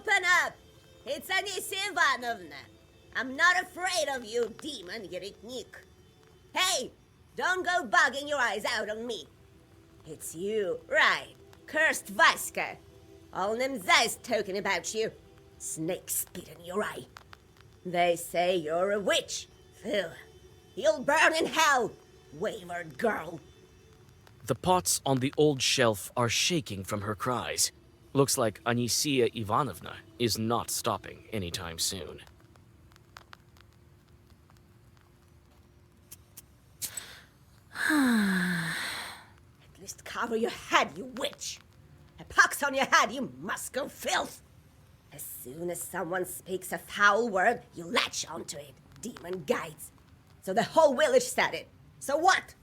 Open up! It's Anisia Ivanovna. I'm not afraid of you, demon Yeretnik. Hey, don't go bugging your eyes out on me. It's you, right? Cursed Vaska. All them guys talking about you. Snake spit in your eye. They say you're a witch. Phil, you'll burn in hell, wayward girl. The pots on the old shelf are shaking from her cries. Looks like Anisia Ivanovna is not stopping anytime soon. At least cover your head, you witch. A pox on your head, you Moscow filth. As soon as someone speaks a foul word, you latch onto it, demon guides. So the whole village said it. So what?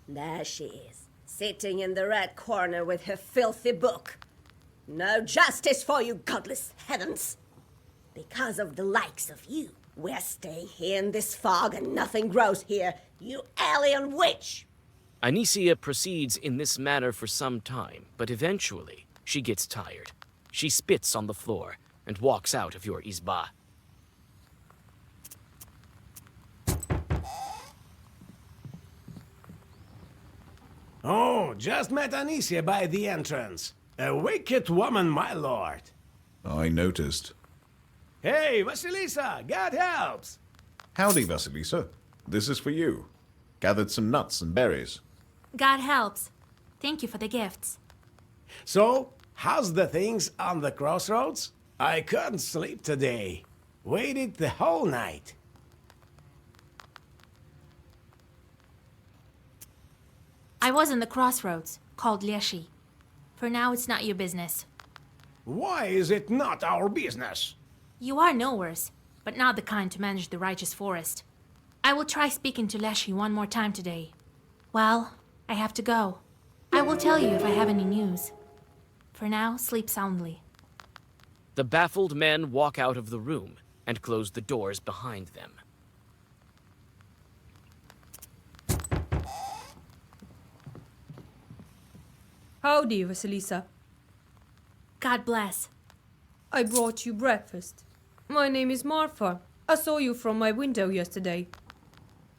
There she is, sitting in the red corner with her filthy book. No justice for you, godless heavens. Because of the likes of you, we're staying here in this fog and nothing grows here, you alien witch! Anisia proceeds in this manner for some time, but eventually she gets tired. She spits on the floor and walks out of your izba. Oh, just met Anisia by the entrance. A wicked woman, my lord. I noticed. Hey, Vasilisa, God helps. Howdy, Vasilisa. This is for you. Gathered some nuts and berries. God helps. Thank you for the gifts. So, how's the things on the crossroads? I couldn't sleep today. Waited the whole night. I was in the crossroads, called Leshi. For now, it's not your business. Why is it not our business? You are knowers, but not the kind to manage the righteous forest. I will try speaking to Leshi one more time today. Well, I have to go. I will tell you if I have any news. For now, sleep soundly. The baffled men walk out of the room and close the doors behind them. Howdy, Vasilisa. God bless. I brought you breakfast. My name is Marfa. I saw you from my window yesterday.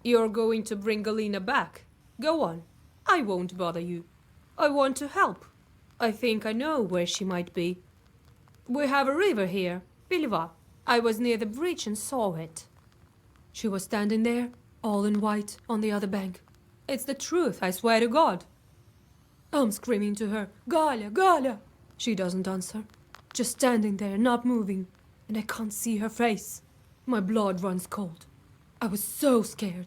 You're going to bring Galina back. Go on. I won't bother you. I want to help. I think I know where she might be. We have a river here, Piliva. I was near the bridge and saw it. She was standing there, all in white, on the other bank. It's the truth, I swear to God. I'm screaming to her, Galia, Galia! She doesn't answer. Just standing there, not moving. And I can't see her face. My blood runs cold. I was so scared.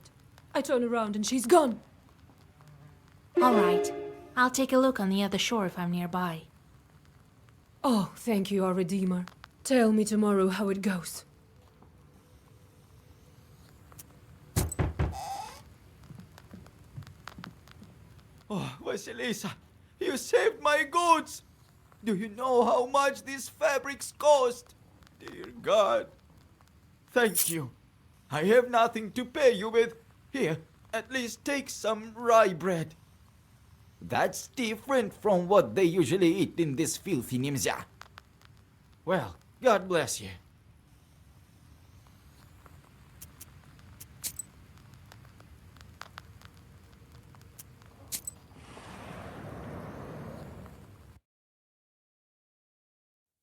I turn around and she's gone. All right. I'll take a look on the other shore if I'm nearby. Oh, thank you, our Redeemer. Tell me tomorrow how it goes. Oh, Vasilisa, you saved my goods! Do you know how much these fabrics cost? Dear God, thank you. I have nothing to pay you with. Here, at least take some rye bread. That's different from what they usually eat in this filthy Nimza. Well, God bless you.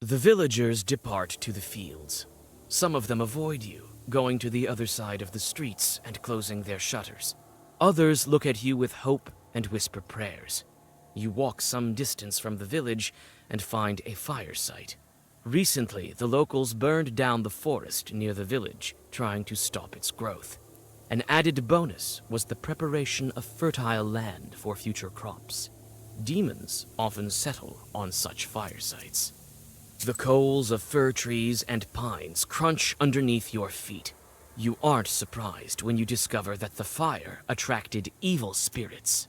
The villagers depart to the fields. Some of them avoid you, going to the other side of the streets and closing their shutters. Others look at you with hope and whisper prayers. You walk some distance from the village and find a fire site. Recently, the locals burned down the forest near the village, trying to stop its growth. An added bonus was the preparation of fertile land for future crops. Demons often settle on such fire sites. The coals of fir trees and pines crunch underneath your feet. You aren't surprised when you discover that the fire attracted evil spirits.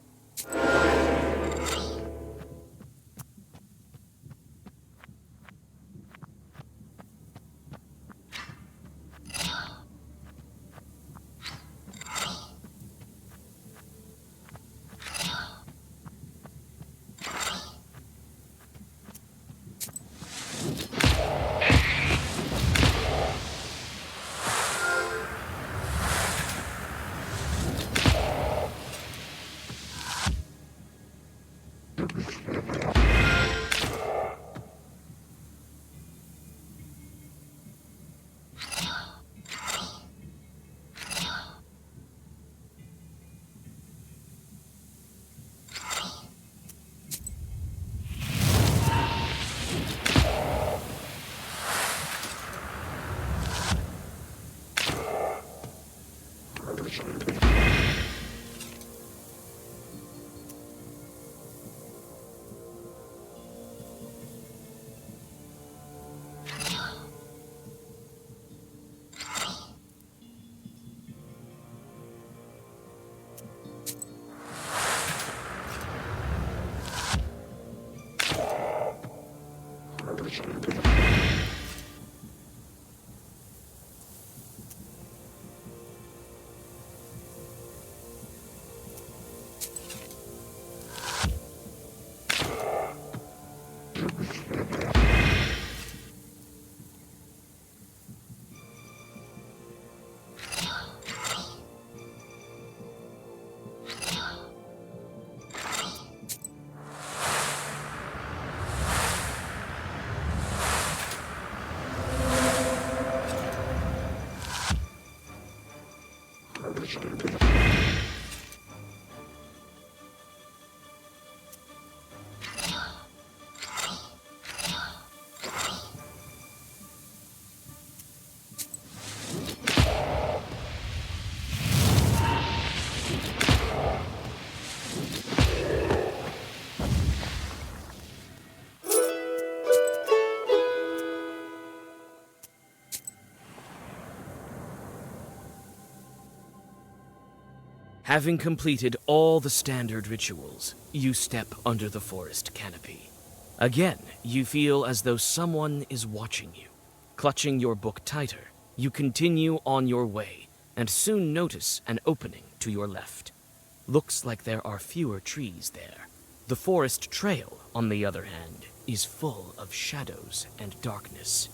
Having completed all the standard rituals, you step under the forest canopy. Again, you feel as though someone is watching you. Clutching your book tighter, you continue on your way and soon notice an opening to your left. Looks like there are fewer trees there. The forest trail, on the other hand, is full of shadows and darkness.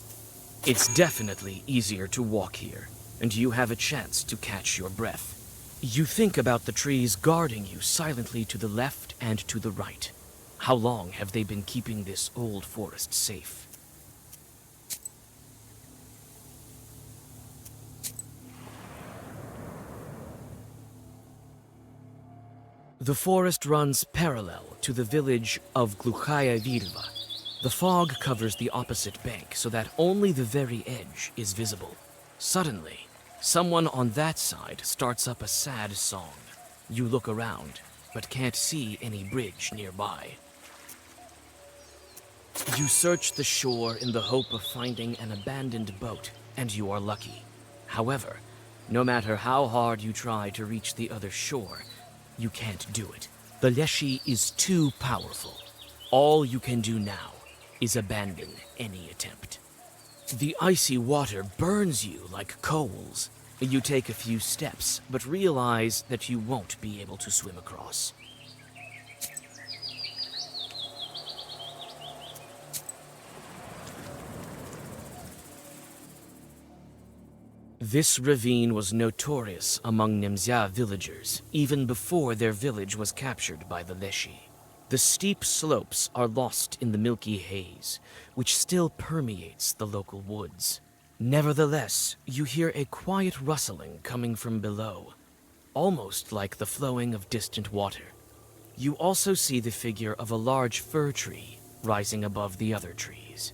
It's definitely easier to walk here, and you have a chance to catch your breath. You think about the trees guarding you silently to the left and to the right. How long have they been keeping this old forest safe? The forest runs parallel to the village of Gluchaya Virva. The fog covers the opposite bank so that only the very edge is visible. Suddenly, someone on that side starts up a sad song. You look around, but can't see any bridge nearby. You search the shore in the hope of finding an abandoned boat, and you are lucky. However, no matter how hard you try to reach the other shore, you can't do it. The Leshy is too powerful. All you can do now is abandon any attempt. The icy water burns you like coals. You take a few steps, but realize that you won't be able to swim across. This ravine was notorious among Nemzya villagers, even before their village was captured by the Leshy. The steep slopes are lost in the milky haze, which still permeates the local woods. Nevertheless, you hear a quiet rustling coming from below, almost like the flowing of distant water. You also see the figure of a large fir tree rising above the other trees.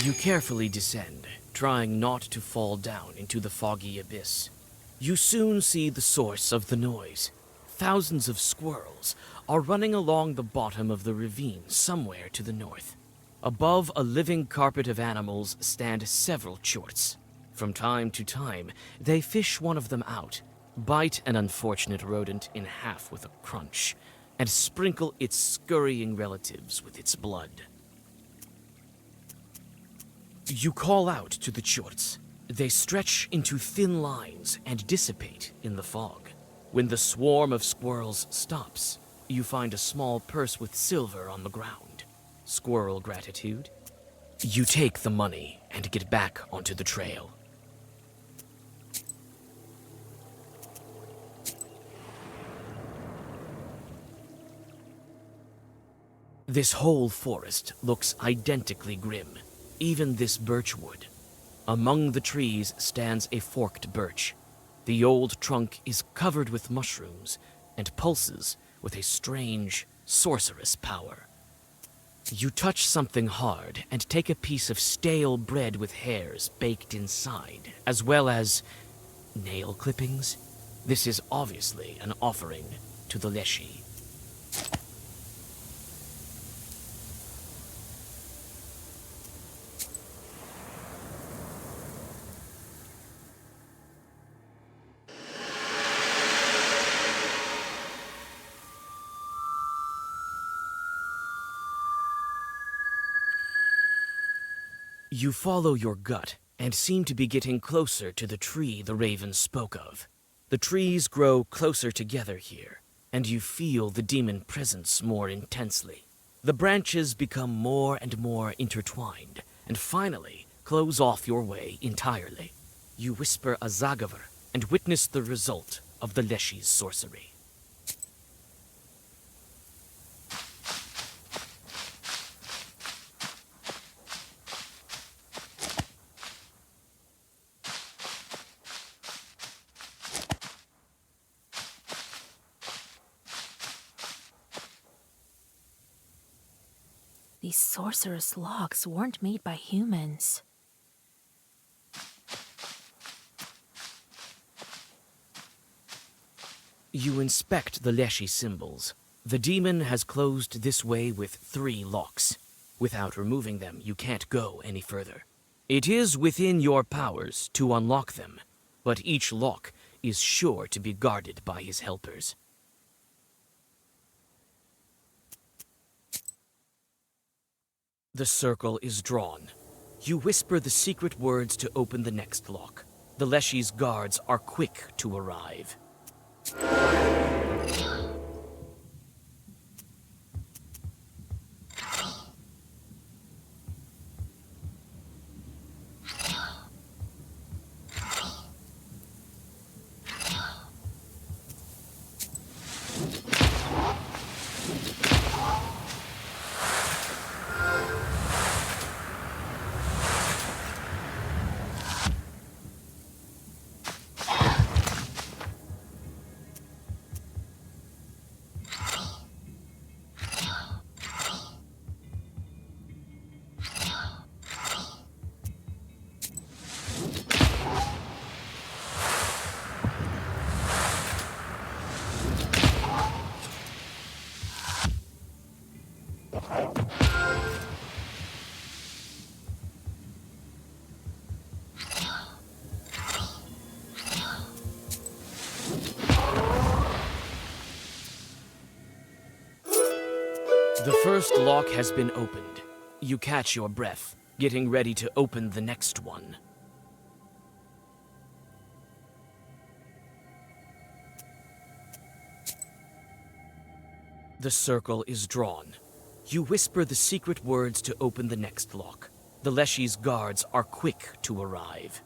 You carefully descend, trying not to fall down into the foggy abyss. You soon see the source of the noise. Thousands of squirrels are running along the bottom of the ravine somewhere to the north. Above a living carpet of animals stand several chorts. From time to time, they fish one of them out, bite an unfortunate rodent in half with a crunch, and sprinkle its scurrying relatives with its blood. You call out to the chorts. They stretch into thin lines and dissipate in the fog. When the swarm of squirrels stops, you find a small purse with silver on the ground. Squirrel gratitude. You take the money and get back onto the trail. This whole forest looks identically grim, even this birchwood. Among the trees stands a forked birch. The old trunk is covered with mushrooms and pulses with a strange, sorceress power. You touch something hard and take a piece of stale bread with hairs baked inside, as well as nail clippings. This is obviously an offering to the Leshy. You follow your gut and seem to be getting closer to the tree the raven spoke of. The trees grow closer together here, and you feel the demon presence more intensely. The branches become more and more intertwined, and finally close off your way entirely. You whisper a Zagaver and witness the result of the Leshy's sorcery. These sorceress locks weren't made by humans. You inspect the Leshy symbols. The demon has closed this way with 3 locks. Without removing them, you can't go any further. It is within your powers to unlock them, but each lock is sure to be guarded by his helpers. The circle is drawn. You whisper the secret words to open the next lock. The Leshy's guards are quick to arrive. The first lock has been opened. You catch your breath, getting ready to open the next one. The circle is drawn. You whisper the secret words to open the next lock. The Leshy's guards are quick to arrive.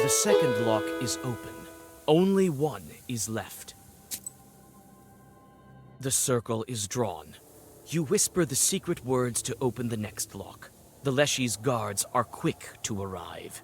The second lock is open. Only one is left. The circle is drawn. You whisper the secret words to open the next lock. The Leshy's guards are quick to arrive.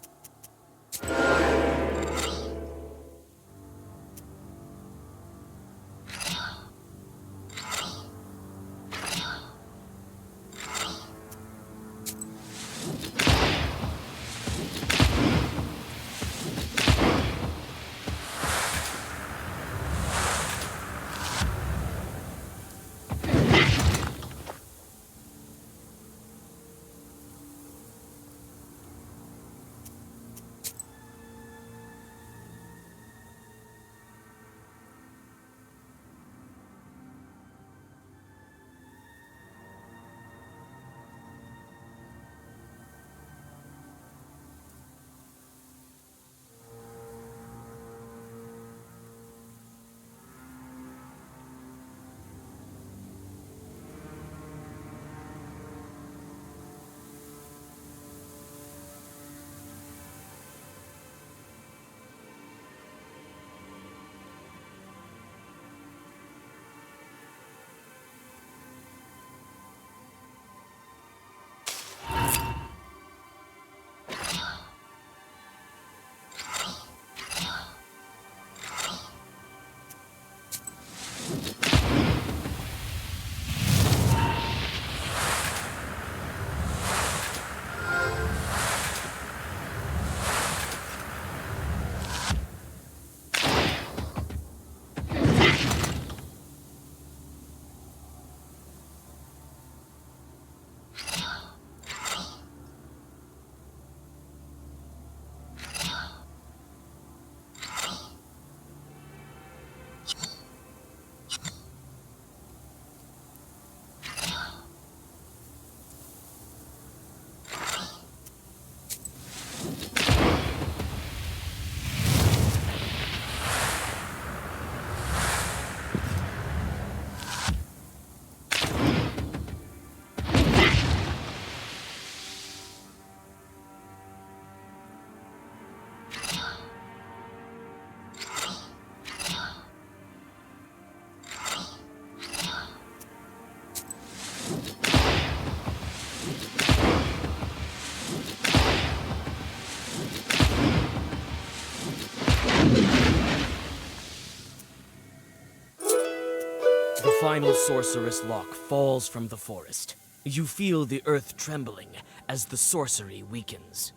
The final sorceress lock falls from the forest. You feel the earth trembling as the sorcery weakens.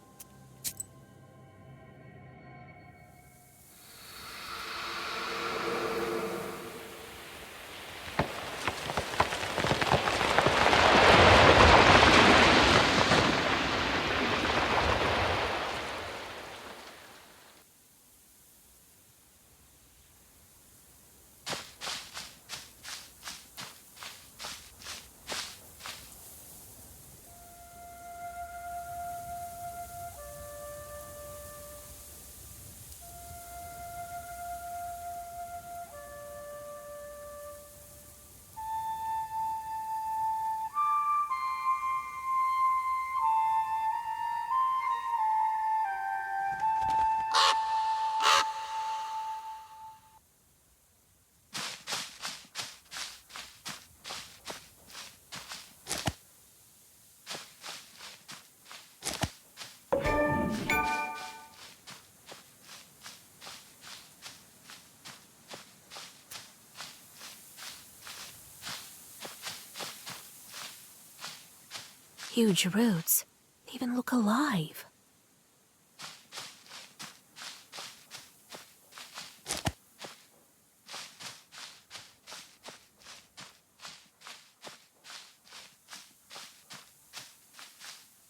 Huge roots. They even look alive.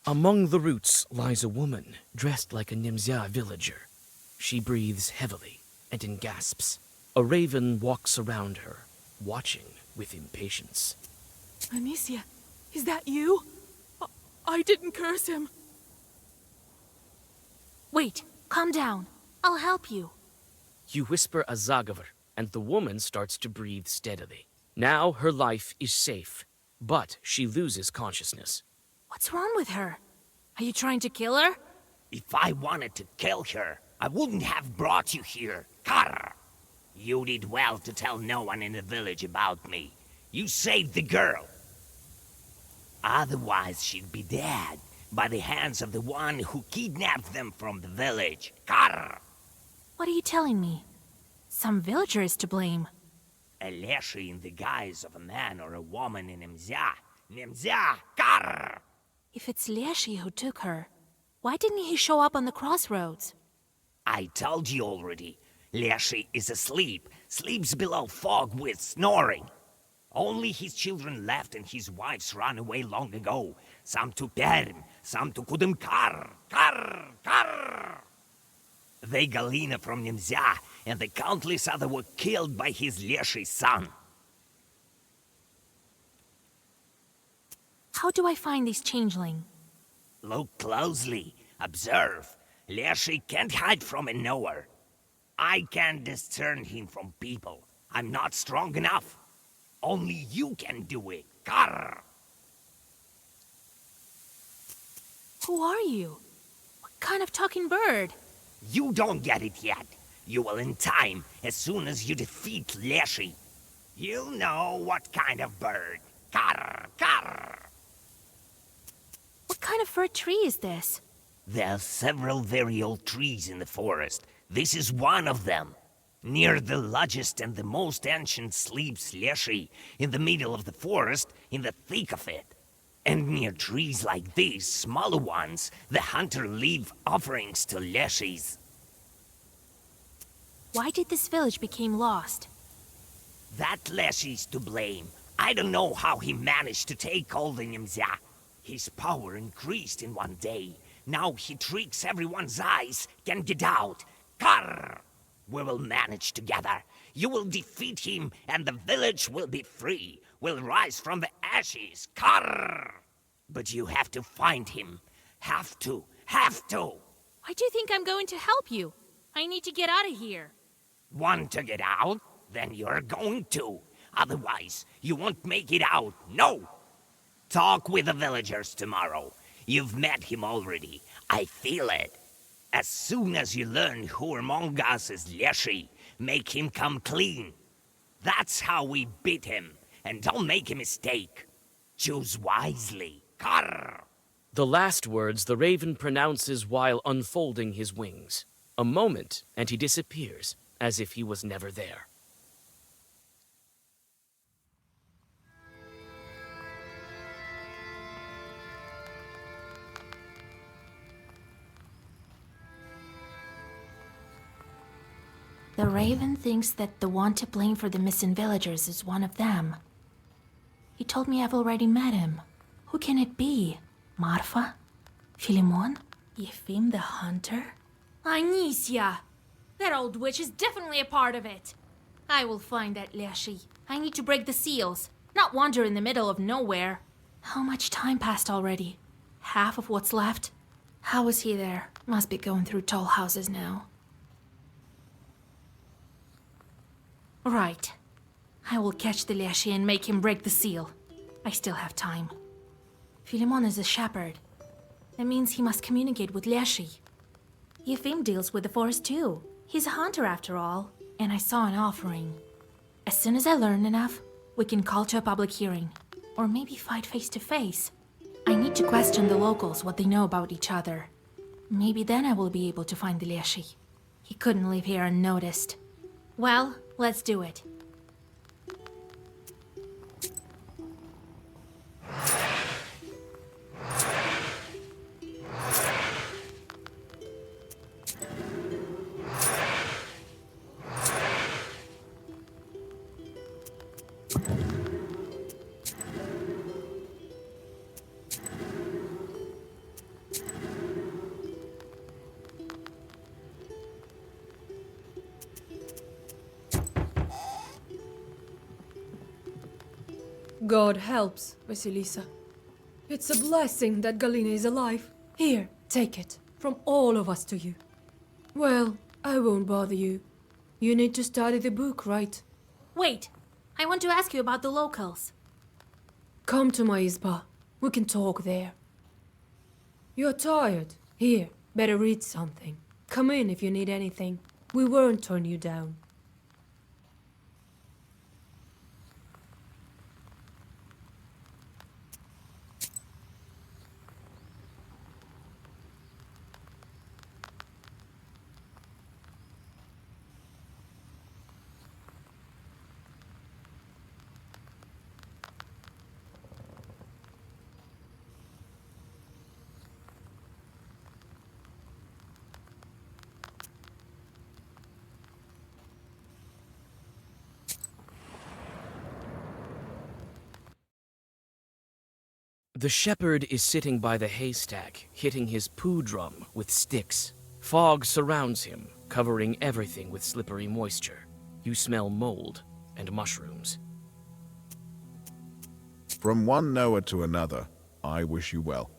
Among the roots lies a woman dressed like a Nimzia villager. She breathes heavily and in gasps. A raven walks around her, watching with impatience. Amicia, is that you? I didn't curse him. Wait, calm down. I'll help you. You whisper a Zagavar, and the woman starts to breathe steadily. Now her life is safe, but she loses consciousness. What's wrong with her? Are you trying to kill her? If I wanted to kill her, I wouldn't have brought you here. Karr! You did well to tell no one in the village about me. You saved the girl. Otherwise, she'd be dead by the hands of the one who kidnapped them from the village. Karr! What are you telling me? Some villager is to blame. A leshy in the guise of a man or a woman in Nimzia. Nimzia! Karr! If it's Leshy who took her, why didn't he show up on the crossroads? I told you already. Leshy is asleep. Sleeps below fog with snoring. Only his children left and his wives ran away long ago. Some to Perm, some to Kudem Karr. Karr! Karr! They Galina from Nimzia, and the countless other were killed by his Leshy son. How do I find this changeling? Look closely. Observe. Leshy can't hide from a knower. I can't discern him from people. I'm not strong enough. Only you can do it. Karr! Who are you? What kind of talking bird? You don't get it yet. You will in time, as soon as you defeat Leshy. You'll know what kind of bird. Karr! Karr! What kind of fir tree is this? There are several very old trees in the forest. This is one of them. Near the largest and the most ancient sleeps Leshy, in the middle of the forest, in the thick of it. And near trees like these, smaller ones, the hunter leave offerings to Leshies. Why did this village become lost? That Leshy's to blame. I don't know how he managed to take all the Nimzia. His power increased in one day. Now he tricks everyone's eyes, can get out. Karr! We will manage together. You will defeat him, and the village will be free. Will rise from the ashes. Karr! But you have to find him. Have to. Have to. Why do you think I'm going to help you? I need to get out of here. Want to get out? Then you're going to. Otherwise, you won't make it out. No! Talk with the villagers tomorrow. You've met him already. I feel it. As soon as you learn who among us is Leshy, make him come clean. That's how we beat him. And don't make a mistake. Choose wisely. Karr! The last words the raven pronounces while unfolding his wings. A moment, and he disappears, as if he was never there. The Raven thinks that the one to blame for the missing villagers is one of them. He told me I've already met him. Who can it be? Marfa? Philemon? Yefim the Hunter? Anicia! That old witch is definitely a part of it. I will find that Leshy. I need to break the seals, not wander in the middle of nowhere. How much time passed already? Half of what's left? How was he there? Must be going through tall houses now. Right. I will catch the Leshy and make him break the seal. I still have time. Philemon is a shepherd. That means he must communicate with Leshy. Yefim deals with the forest too. He's a hunter after all, and I saw an offering. As soon as I learn enough, we can call to a public hearing. Or maybe fight face to face. I need to question the locals what they know about each other. Maybe then I will be able to find the Leshy. He couldn't live here unnoticed. Well, let's do it. God helps, Vasilisa. It's a blessing that Galina is alive. Here, take it. From all of us to you. Well, I won't bother you. You need to study the book, right? Wait, I want to ask you about the locals. Come to my izba. We can talk there. You're tired. Here, better read something. Come in if you need anything. We won't turn you down. The shepherd is sitting by the haystack, hitting his poo drum with sticks. Fog surrounds him, covering everything with slippery moisture. You smell mold and mushrooms. From one knower to another, I wish you well.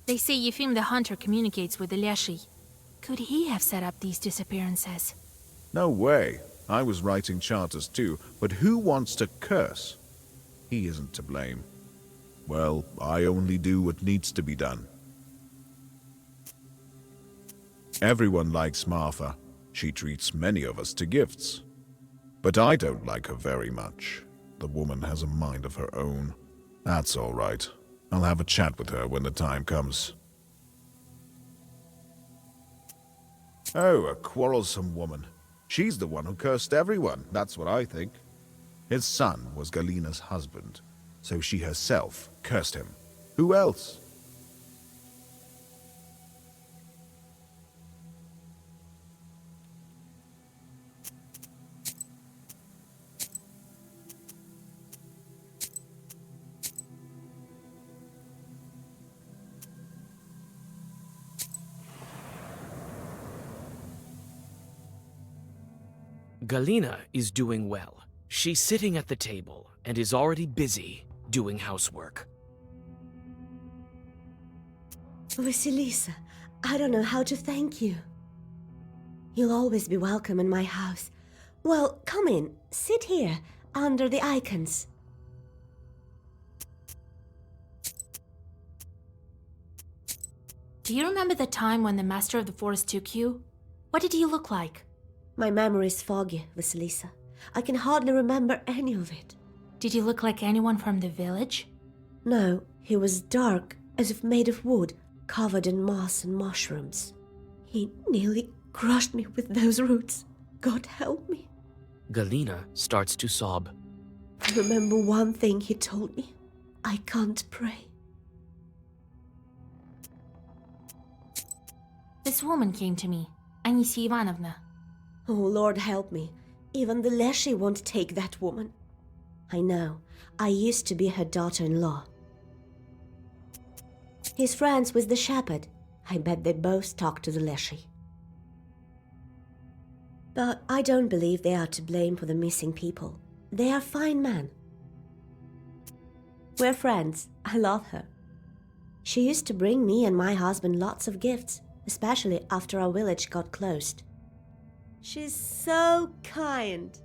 They say Yefim the Hunter communicates with the Leshy. Could he have set up these disappearances? No way. I was writing charters too, but who wants to curse? He isn't to blame. Well, I only do what needs to be done. Everyone likes Martha. She treats many of us to gifts. But I don't like her very much. The woman has a mind of her own. That's all right. I'll have a chat with her when the time comes. Oh, a quarrelsome woman. She's the one who cursed everyone, that's what I think. His son was Galina's husband, so she herself cursed him. Who else? Galina is doing well. She's sitting at the table and is already busy doing housework. Vasilisa, I don't know how to thank you. You'll always be welcome in my house. Well, come in. Sit here, under the icons. Do you remember the time when the Master of the Forest took you? What did he look like? My memory is foggy, Vasilisa. I can hardly remember any of it. Did he look like anyone from the village? No, he was dark, as if made of wood, covered in moss and mushrooms. He nearly crushed me with those roots. God help me. Galina starts to sob. I remember one thing he told me. I can't pray. This woman came to me, Anisia Ivanovna. Oh, Lord help me. Even the Leshy won't take that woman. I know. I used to be her daughter-in-law. He's friends with the shepherd. I bet they both talk to the Leshy. But I don't believe they are to blame for the missing people. They are fine men. We're friends. I love her. She used to bring me and my husband lots of gifts, especially after our village got closed. She's so kind.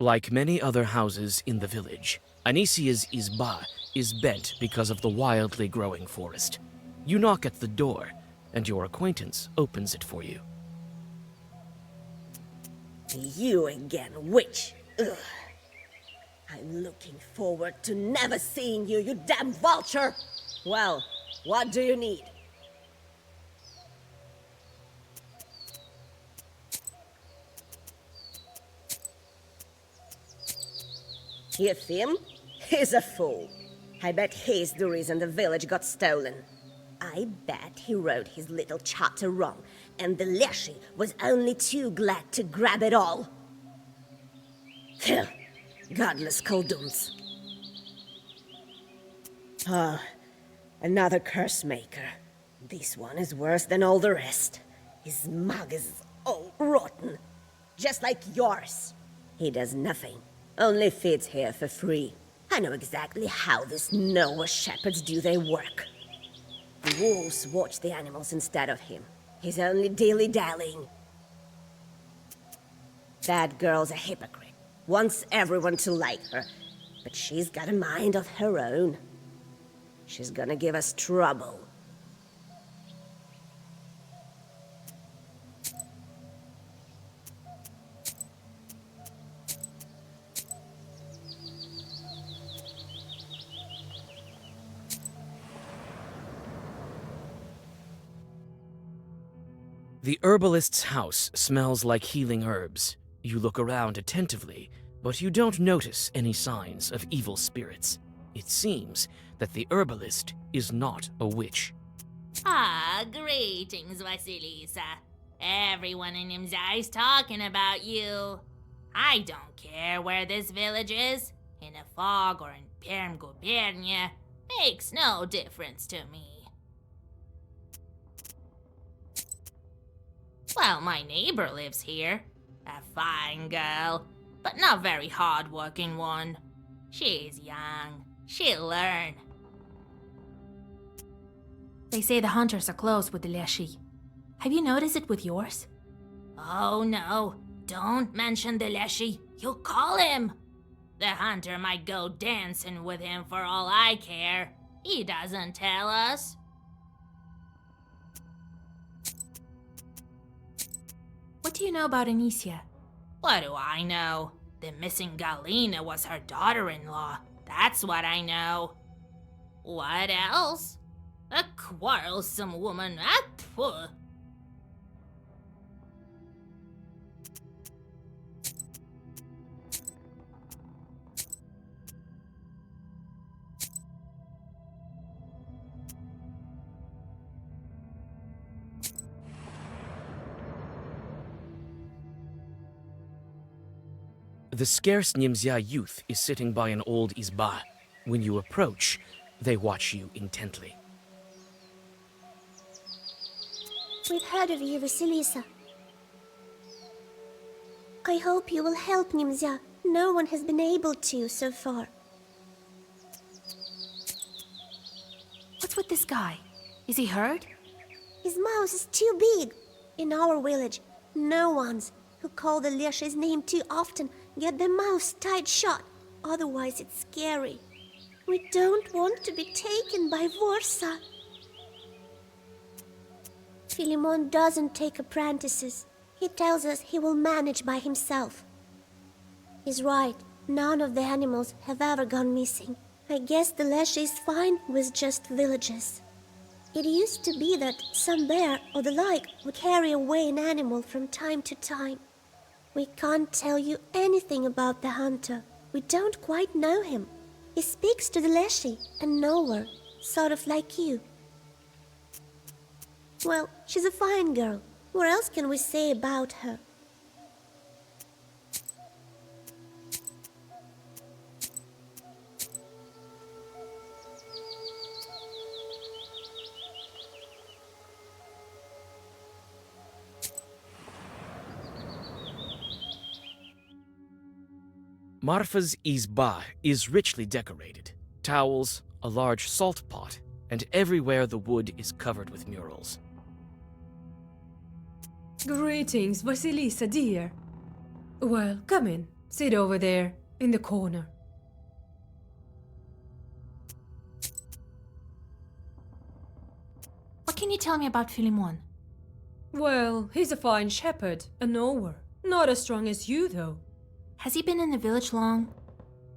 Like many other houses in the village, Anisia's izba is bent because of the wildly growing forest. You knock at the door, and your acquaintance opens it for you. You again, witch! Ugh. I'm looking forward to never seeing you, you damn vulture! Well, what do you need? You him? He's a fool. I bet he's the reason the village got stolen. I bet he wrote his little charter wrong, and the Leshy was only too glad to grab it all. Phew, godless colduns. Ah, another curse maker. This one is worse than all the rest. His mug is all rotten, just like yours. He does nothing, only feeds here for free. I know exactly how these Noah shepherds do their work. The wolves watch the animals instead of him. He's only dilly-dallying. That girl's a hypocrite. Wants everyone to like her. But she's got a mind of her own. She's gonna give us trouble. The herbalist's house smells like healing herbs. You look around attentively, but you don't notice any signs of evil spirits. It seems that the herbalist is not a witch. Ah, greetings, Vasilisa. Everyone in Imza is talking about you. I don't care where this village is, in a fog or in Perm Gubernia. Makes no difference to me. Well, my neighbor lives here. A fine girl, but not very hard-working one. She's young. She'll learn. They say the hunters are close with the Leshy. Have you noticed it with yours? Oh no, don't mention the Leshy. You'll call him. The hunter might go dancing with him for all I care. He doesn't tell us. What do you know about Anisia? What do I know? The missing Galina was her daughter-in-law. That's what I know. What else? A quarrelsome woman. Pfft. The scarce Nimzia youth is sitting by an old izba. When you approach, they watch you intently. We've heard of you, Vasilisa. I hope you will help Nimzia. No one has been able to so far. What's with this guy? Is he hurt? His mouth is too big. In our village, no ones who call the Leshy's name too often get their mouths tied shut. Otherwise, it's scary. We don't want to be taken by Vorsa. Philemon doesn't take apprentices. He tells us he will manage by himself. He's right. None of the animals have ever gone missing. I guess the Leshy is fine with just villages. It used to be that some bear or the like would carry away an animal from time to time. We can't tell you anything about the hunter. We don't quite know him. He speaks to the Leshy and nowhere, sort of like you. Well, she's a fine girl. What else can we say about her? Marfa's izba is richly decorated. Towels, a large salt pot, and everywhere the wood is covered with murals. Greetings, Vasilisa, dear. Well, come in. Sit over there, in the corner. What can you tell me about Philemon? Well, he's a fine shepherd, a knower. Not as strong as you, though. Has he been in the village long?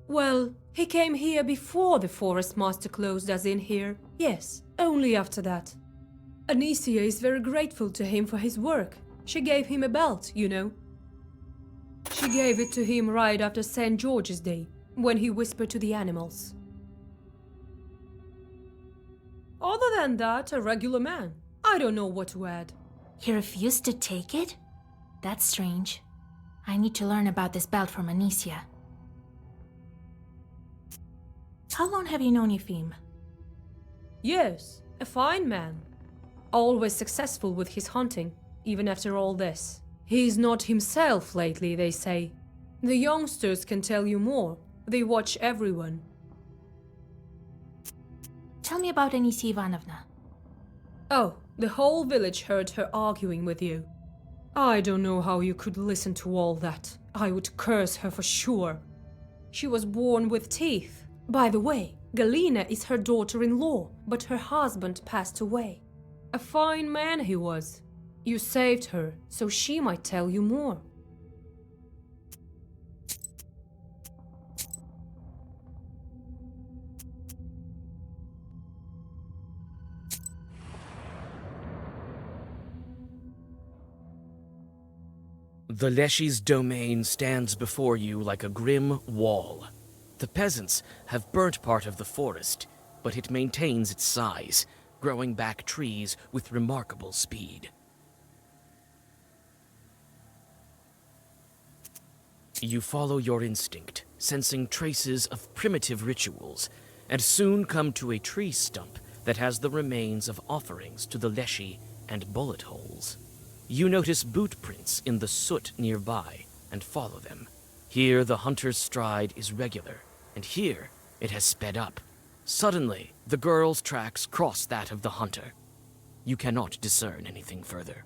Well, he came here before the forest master closed us in here. Yes, only after that. Anicia is very grateful to him for his work. She gave him a belt, you know. She gave it to him right after St. George's Day, when he whispered to the animals. Other than that, a regular man. I don't know what to add. He refused to take it? That's strange. I need to learn about this belt from Anicia. How long have you known Eupheme? Yes, a fine man. Always successful with his hunting, even after all this. He's not himself lately, they say. The youngsters can tell you more. They watch everyone. Tell me about Anisia Ivanovna. Oh, the whole village heard her arguing with you. I don't know how you could listen to all that. I would curse her for sure. She was born with teeth. By the way, Galina is her daughter-in-law, but her husband passed away. A fine man he was. You saved her, so she might tell you more. The Leshy's domain stands before you like a grim wall. The peasants have burnt part of the forest, but it maintains its size, growing back trees with remarkable speed. You follow your instinct, sensing traces of primitive rituals, and soon come to a tree stump that has the remains of offerings to the Leshy and bullet holes. You notice boot prints in the soot nearby and follow them. Here the hunter's stride is regular, and here it has sped up. Suddenly, the girl's tracks cross that of the hunter. You cannot discern anything further.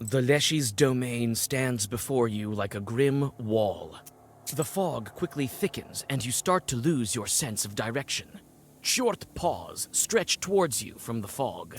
The Leshy's domain stands before you like a grim wall. The fog quickly thickens and you start to lose your sense of direction. Short paws stretch towards you from the fog.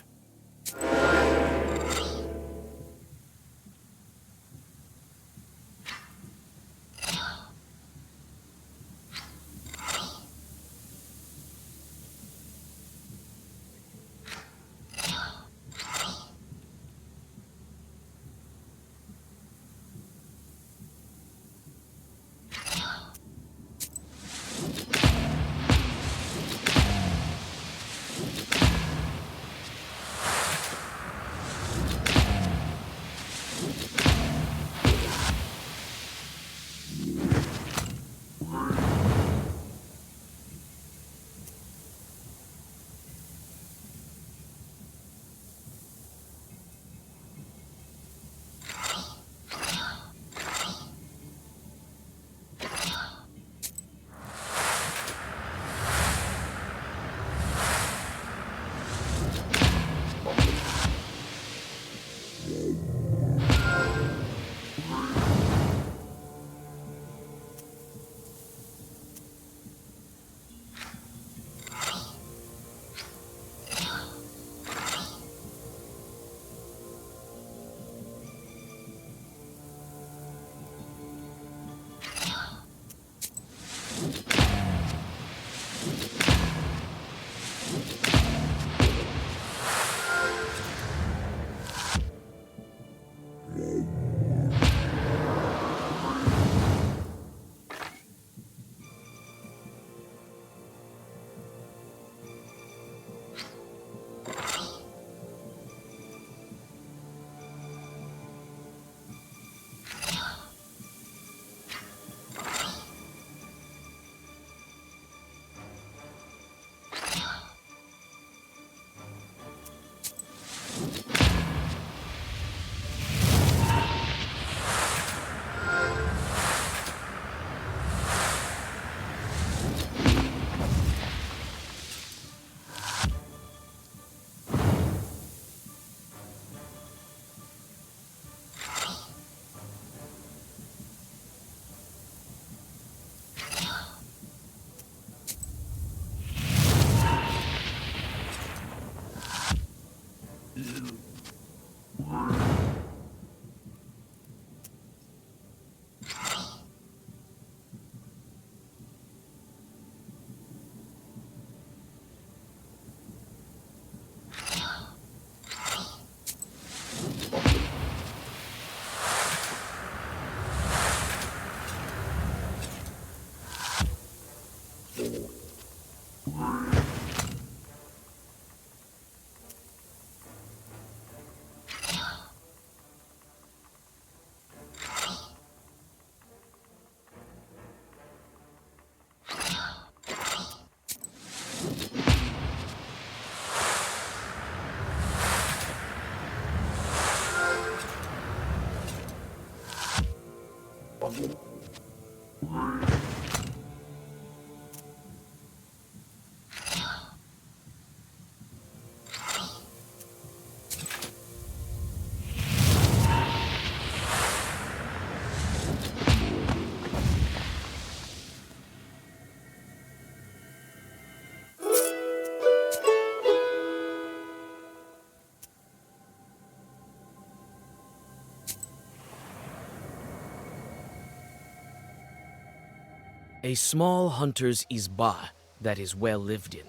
A small hunter's izba that is well lived in.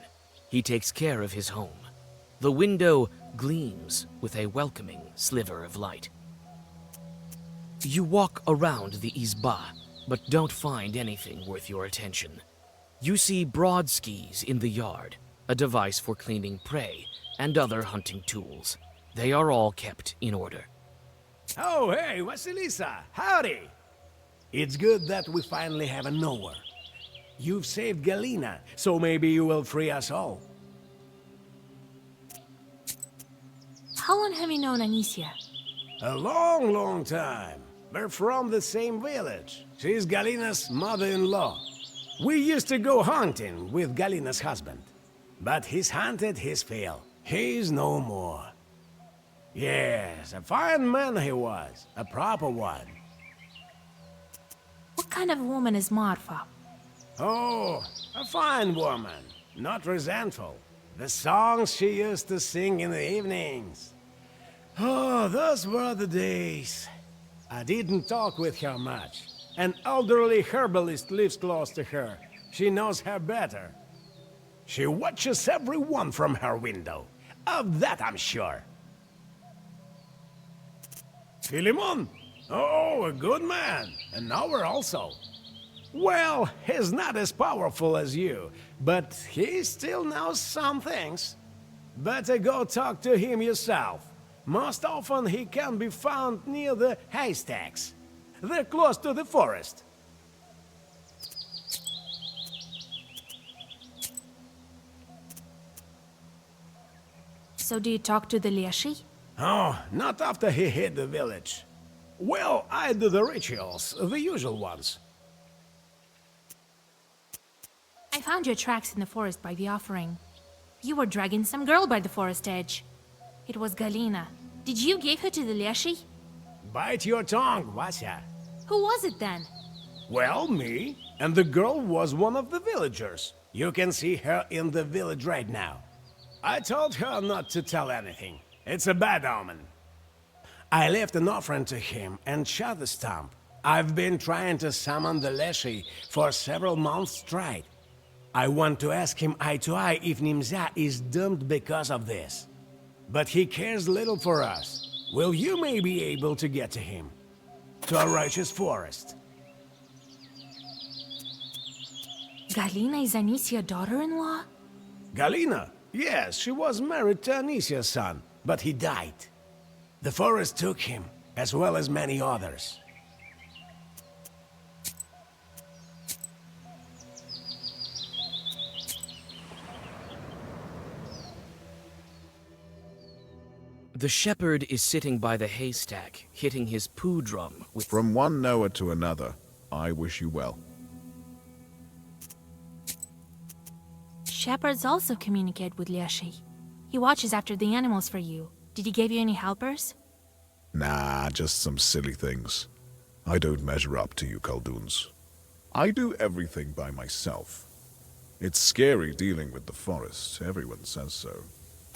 He takes care of his home. The window gleams with a welcoming sliver of light. You walk around the izba, but don't find anything worth your attention. You see broad skis in the yard, a device for cleaning prey, and other hunting tools. They are all kept in order. Oh, hey, Vasilisa! Howdy! It's good that we finally have a knower. You've saved Galina, so maybe you will free us all. How long have you known Anicia? A long, long time. We're from the same village. She's Galina's mother-in-law. We used to go hunting with Galina's husband. But he's hunted his fill. He's no more. Yes, a fine man he was. A proper one. What kind of woman is Marfa? Oh, a fine woman. Not resentful. The songs she used to sing in the evenings. Oh, those were the days. I didn't talk with her much. An elderly herbalist lives close to her. She knows her better. She watches everyone from her window. Of that I'm sure. Philemon? Oh, a good man. An knower also. Well, he's not as powerful as you, but he still knows some things. Better go talk to him yourself. Most often he can be found near the haystacks. They're close to the forest. So do you talk to the Leshi? Oh, not after he hit the village. Well, I do the rituals, the usual ones. I found your tracks in the forest by the offering. You were dragging some girl by the forest edge. It was Galina. Did you give her to the Leshi? Bite your tongue, Vasya. Who was it then? Well, me. And the girl was one of the villagers. You can see her in the village right now. I told her not to tell anything. It's a bad omen. I left an offering to him and shot the stump. I've been trying to summon the Leshi for several months straight. I want to ask him eye to eye if Nimza is doomed because of this. But he cares little for us. Will you may be able to get to him? To a righteous forest. Galina is Anisia's daughter-in-law? Galina? Yes, she was married to Anisia's son, but he died. The forest took him, as well as many others. The shepherd is sitting by the haystack, hitting his poo drum with... From one knower to another, I wish you well. Shepherds also communicate with Leshi. He watches after the animals for you. Did he give you any helpers? Nah, just some silly things. I don't measure up to you Khaldoons. I do everything by myself. It's scary dealing with the forest, everyone says so.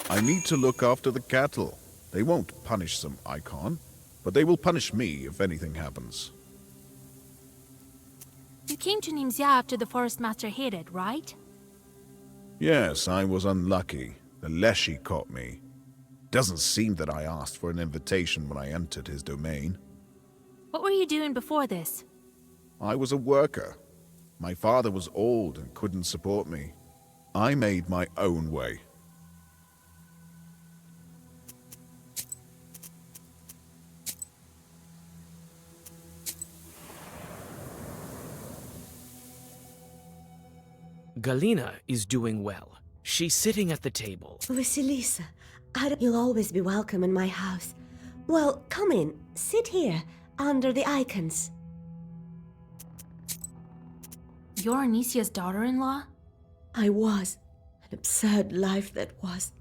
I need to look after the cattle. They won't punish some icon, but they will punish me if anything happens. You came to Nimzia after the Forest Master hid it, right? Yes, I was unlucky. The Leshy caught me. Doesn't seem that I asked for an invitation when I entered his domain. What were you doing before this? I was a worker. My father was old and couldn't support me. I made my own way. Galina is doing well. She's sitting at the table. Vasilisa, you'll always be welcome in my house. Well, come in. Sit here, under the icons. You're Anisia's daughter-in-law? I was. An absurd life that was.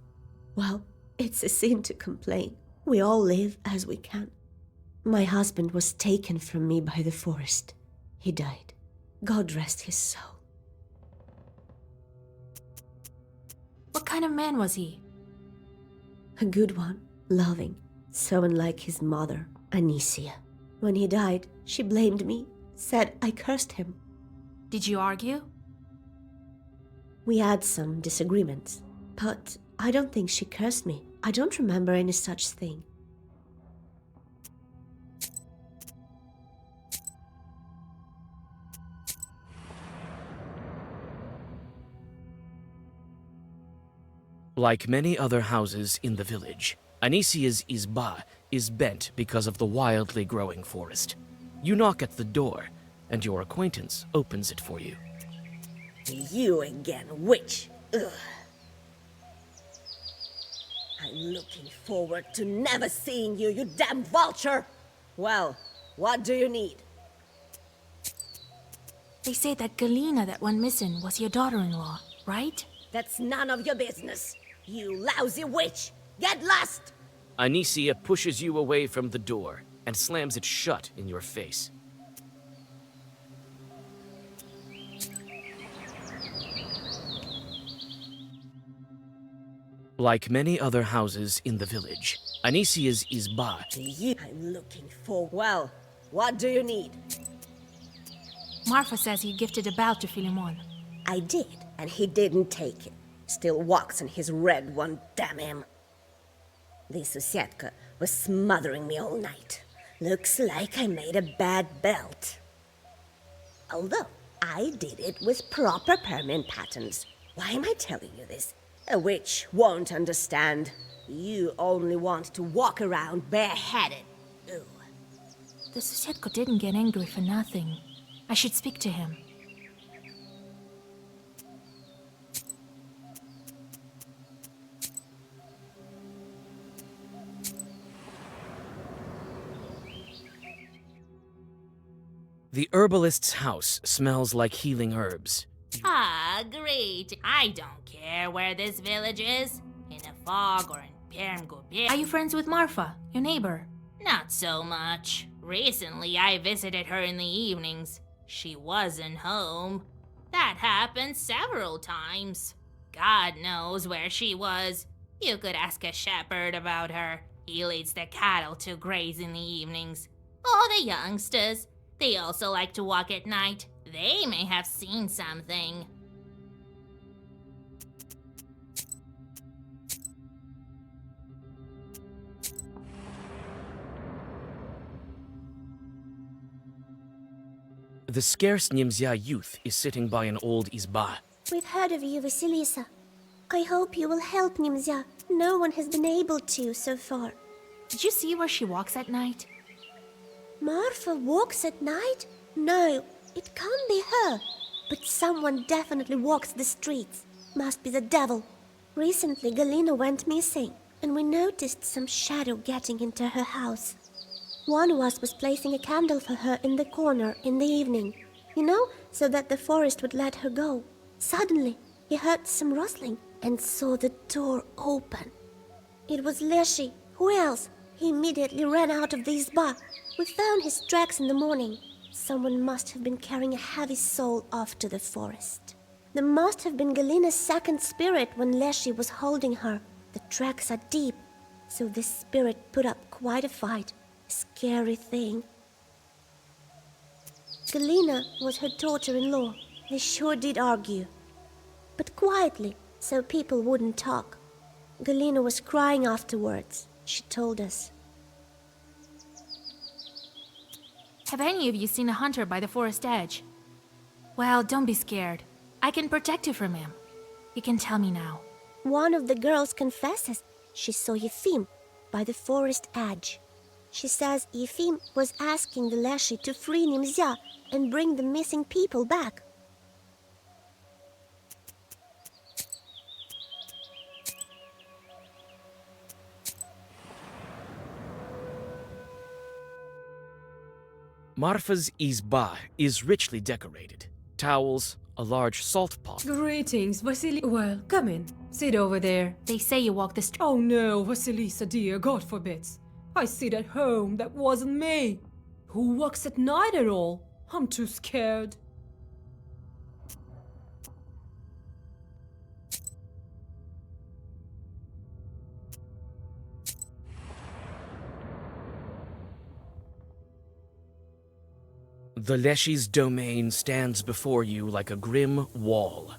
Well, it's a sin to complain. We all live as we can. My husband was taken from me by the forest. He died. God rest his soul. What kind of man was he? A good one, loving, so unlike his mother, Anisia. When he died, she blamed me, said I cursed him. Did you argue? We had some disagreements, but I don't think she cursed me. I don't remember any such thing. Like many other houses in the village, Anisia's izba is bent because of the wildly growing forest. You knock at the door, and your acquaintance opens it for you. You again, witch! Ugh. I'm looking forward to never seeing you, you damn vulture! Well, what do you need? They say that Galina that went missing was your daughter-in-law, right? That's none of your business. You lousy witch! Get lost! Anisia pushes you away from the door and slams it shut in your face. Like many other houses in the village, Anisia's izba. I'm looking for... Well, what do you need? Marfa says you gifted a belt to Philemon. I did, and he didn't take it. Still walks in his red one, damn him. The Susietka was smothering me all night. Looks like I made a bad belt. Although, I did it with proper permanent patterns. Why am I telling you this? A witch won't understand. You only want to walk around bareheaded. Ooh. The Susietka didn't get angry for nothing. I should speak to him. The herbalist's house smells like healing herbs. Ah, great. I don't care where this village is. In a fog or in Permgobir. Are you friends with Marfa, your neighbor? Not so much. Recently, I visited her in the evenings. She wasn't home. That happened several times. God knows where she was. You could ask a shepherd about her. He leads the cattle to graze in the evenings. Oh, the youngsters. They also like to walk at night. They may have seen something. The scarce Nimzia youth is sitting by an old izba. We've heard of you, Vasilisa. I hope you will help Nimzia. No one has been able to so far. Did you see where she walks at night? Marfa walks at night? No, it can't be her. But someone definitely walks the streets. Must be the devil. Recently, Galina went missing, and we noticed some shadow getting into her house. One of us was placing a candle for her in the corner in the evening, you know, so that the forest would let her go. Suddenly, he heard some rustling and saw the door open. It was Leshy. Who else? He immediately ran out of the izba. We found his tracks in the morning. Someone must have been carrying a heavy soul off to the forest. There must have been Galina's second spirit when Leshy was holding her. The tracks are deep. so the spirit put up quite a fight. Scary thing. Galina was her daughter-in-law. They sure did argue. But quietly, so people wouldn't talk. Galina was crying afterwards, she told us. Have any of you seen a hunter by the forest edge? Well, don't be scared. I can protect you from him. You can tell me now. One of the girls confesses she saw Yefim by the forest edge. She says Yefim was asking the Leshy to free Nimzia and bring the missing people back. Marfa's izba is richly decorated. Towels, a large salt pot. Greetings, Vasily. Well, come in. Sit over there. They say you walk the street. Oh no, Vasilisa dear, God forbids. I sit at home, that wasn't me. Who walks at night at all? I'm too scared. The Leshy's domain stands before you like a grim wall.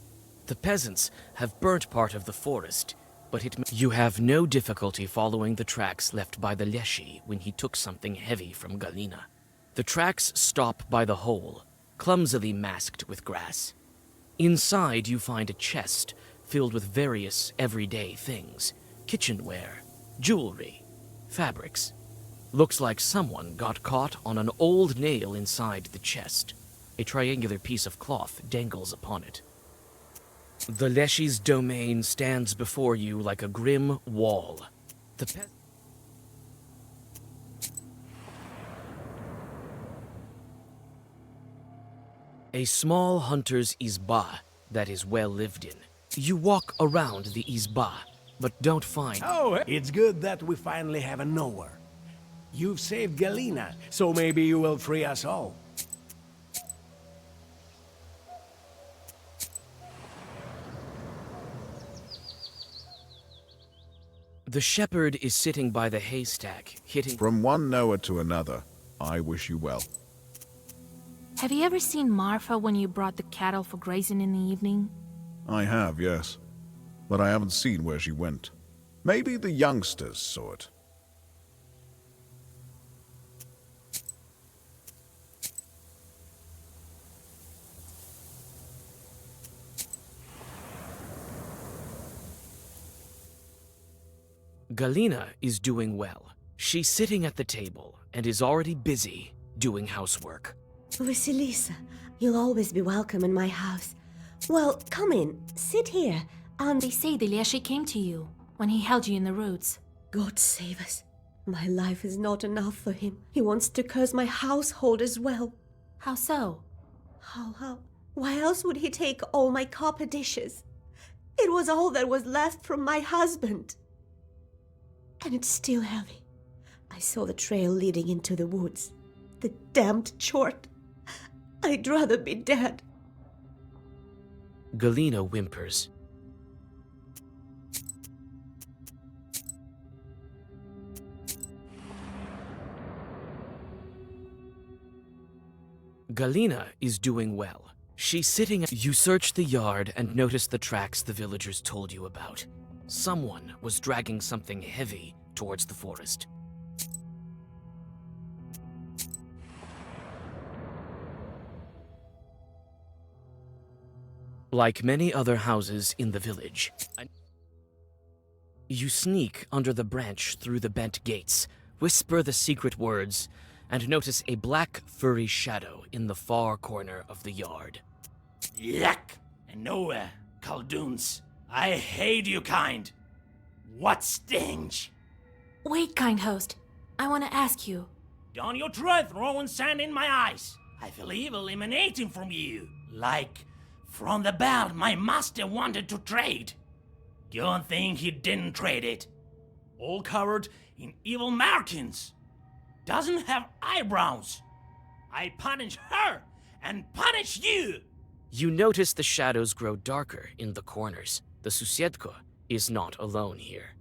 The peasants have burnt part of the forest, but you have no difficulty following the tracks left by the Leshy when he took something heavy from Galina. The tracks stop by the hole, clumsily masked with grass. Inside you find a chest filled with various everyday things, kitchenware, jewelry, fabrics. Looks like someone got caught on an old nail inside the chest. A triangular piece of cloth dangles upon it. The Leshy's domain stands before you like a grim wall. A small hunter's izba that is well lived in. You walk around the izba, but don't find... Oh, it's good that we finally have a knower. You've saved Galina, so maybe you will free us all. The shepherd is sitting by the haystack, hitting... From one knower to another, I wish you well. Have you ever seen Marfa when you brought the cattle for grazing in the evening? I have, yes. But I haven't seen where she went. Maybe the youngsters saw it. Galina is doing well. She's sitting at the table and is already busy doing housework. Vasilisa, you'll always be welcome in my house. Well, come in, sit here, and... They say the Leshy came to you when he held you in the roots. God save us. My life is not enough for him. He wants to curse my household as well. How so? How? Why else would he take all my copper dishes? It was all that was left from my husband. And it's still heavy. I saw the trail leading into the woods. The damned chort. I'd rather be dead. Galina whimpers. Galina is doing well. She's sitting at... You search the yard and notice the tracks the villagers told you about. Someone was dragging something heavy towards the forest. Like many other houses in the village, you sneak under the branch through the bent gates, whisper the secret words, and notice a black, furry shadow in the far corner of the yard. Yuck! And nowhere, Khaldoons. I hate you kind. What stench? Wait, kind host. I want to ask you. Don't you try throwing sand in my eyes. I feel evil emanating from you. Like from the belt my master wanted to trade. Don't think he didn't trade it. All covered in evil markings. Doesn't have eyebrows. I punish her and punish you. You notice the shadows grow darker in the corners. The Susiedko is not alone here.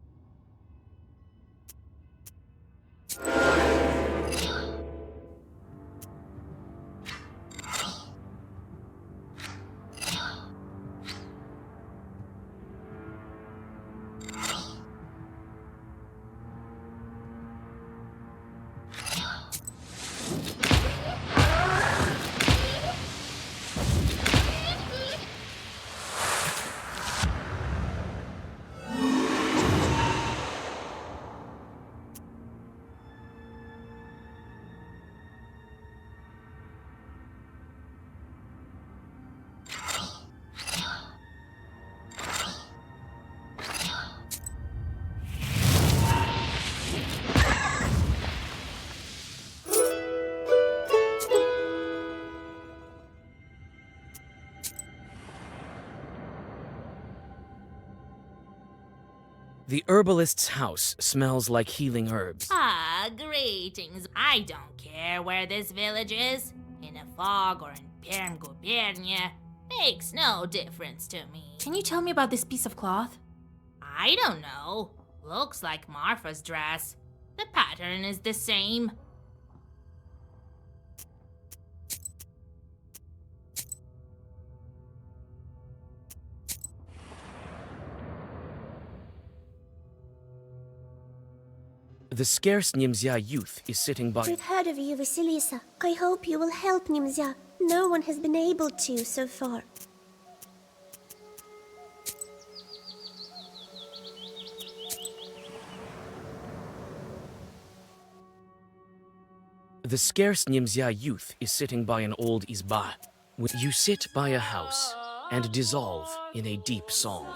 The herbalist's house smells like healing herbs. Ah, greetings. I don't care where this village is. In a fog or in Perm-Gubernia. Makes no difference to me. Can you tell me about this piece of cloth? I don't know. Looks like Marfa's dress. The pattern is the same. The scarce Nimzia youth is sitting by... We've heard of you, Vasilisa. I hope you will help Nimzia. No one has been able to so far. The scarce Nimzia youth is sitting by an old izba. You sit by a house and dissolve in a deep song.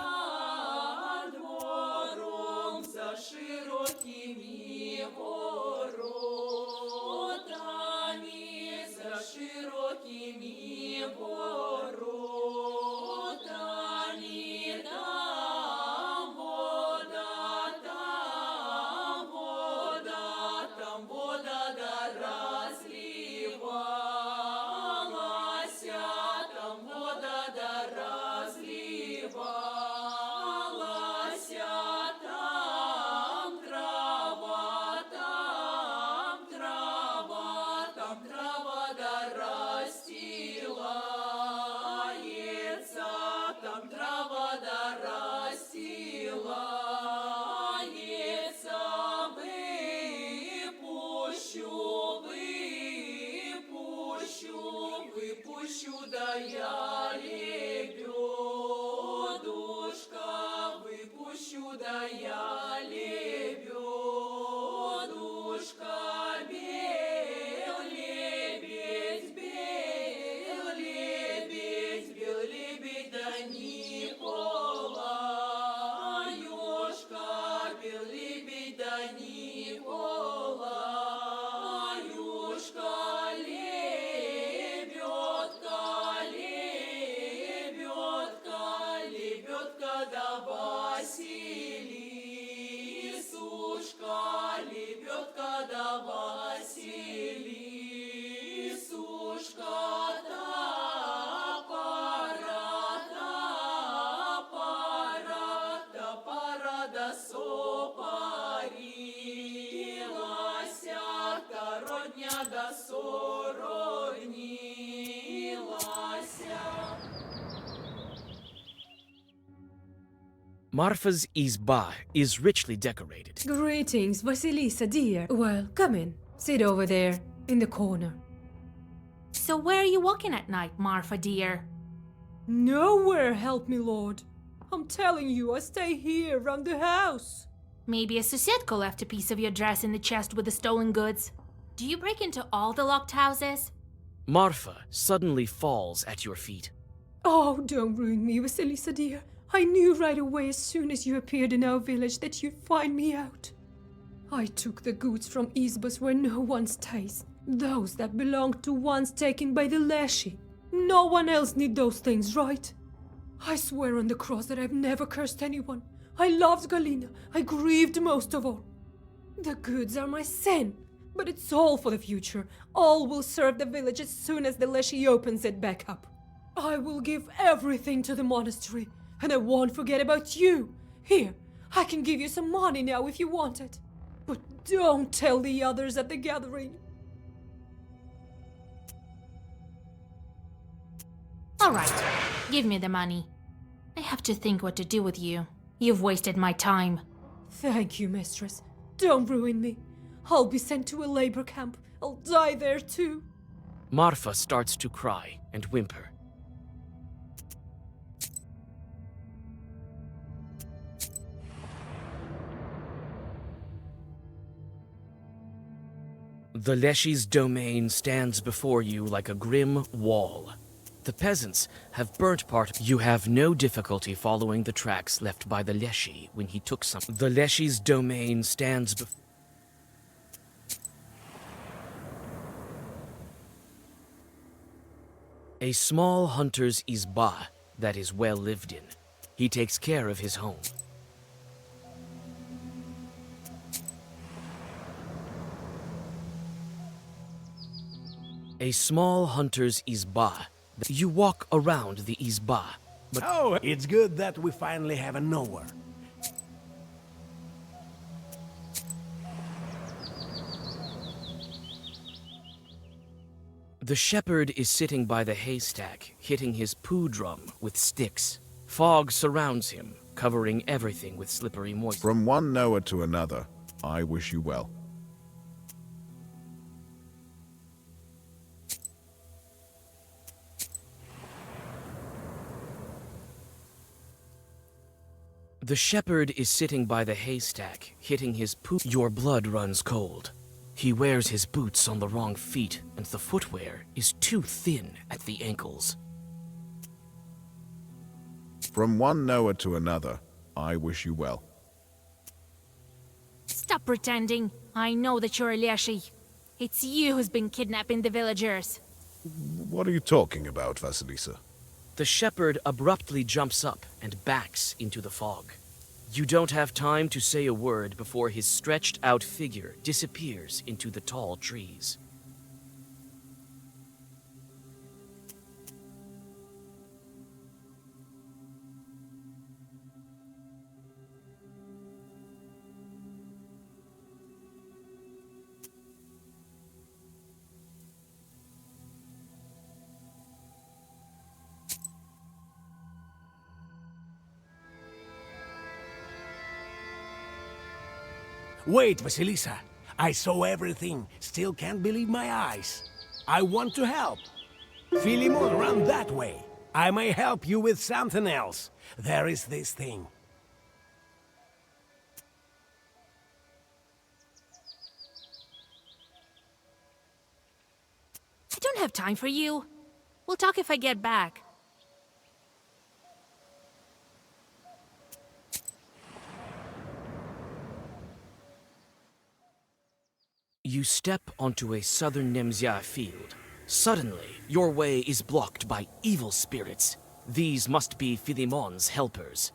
Marfa's izba is richly decorated. Greetings, Vasilisa, dear. Well, come in. Sit over there, in the corner. So where are you walking at night, Marfa dear? Nowhere, help me, Lord. I'm telling you, I stay here, around the house. Maybe a Susetko left a piece of your dress in the chest with the stolen goods. Do you break into all the locked houses? Marfa suddenly falls at your feet. Oh, don't ruin me, Vasilisa, dear. I knew right away as soon as you appeared in our village that you'd find me out. I took the goods from Izbas where no one stays. Those that belonged to ones taken by the Leshy. No one else need those things, right? I swear on the cross that I've never cursed anyone. I loved Galina. I grieved most of all. The goods are my sin, but it's all for the future. All will serve the village as soon as the Leshy opens it back up. I will give everything to the monastery. And I won't forget about you. Here, I can give you some money now if you want it. But don't tell the others at the gathering. All right, give me the money. I have to think what to do with you. You've wasted my time. Thank you, mistress. Don't ruin me. I'll be sent to a labor camp. I'll die there too. Marfa starts to cry and whimper. The Leshy's domain stands before you like a grim wall. The peasants have burnt part. You have no difficulty following the tracks left by the Leshy when he took some. The Leshy's domain stands before... A small hunter's izba that is well lived in. He takes care of his home. A small hunter's izba. You walk around the izba, but Oh, it's good that we finally have a knower. the shepherd is sitting by the haystack, hitting his poo drum with sticks. Fog surrounds him, covering everything with slippery moisture. From one knower to another, I wish you well. The shepherd is sitting by the haystack, hitting his poo. Your blood runs cold. He wears his boots on the wrong feet, and the footwear is too thin at the ankles. From one knower to another, I wish you well. Stop pretending. I know that you're a Leshy. It's you who's been kidnapping the villagers. What are you talking about, Vasilisa? The shepherd abruptly jumps up and backs into the fog. You don't have time to say a word before his stretched-out figure disappears into the tall trees. Wait, Vasilisa. I saw everything. Still can't believe my eyes. I want to help. Philemon, run that way. I may help you with something else. There is this thing. I don't have time for you. We'll talk if I get back. You step onto a southern Nemzia field. Suddenly, your way is blocked by evil spirits. These must be Philemon's helpers.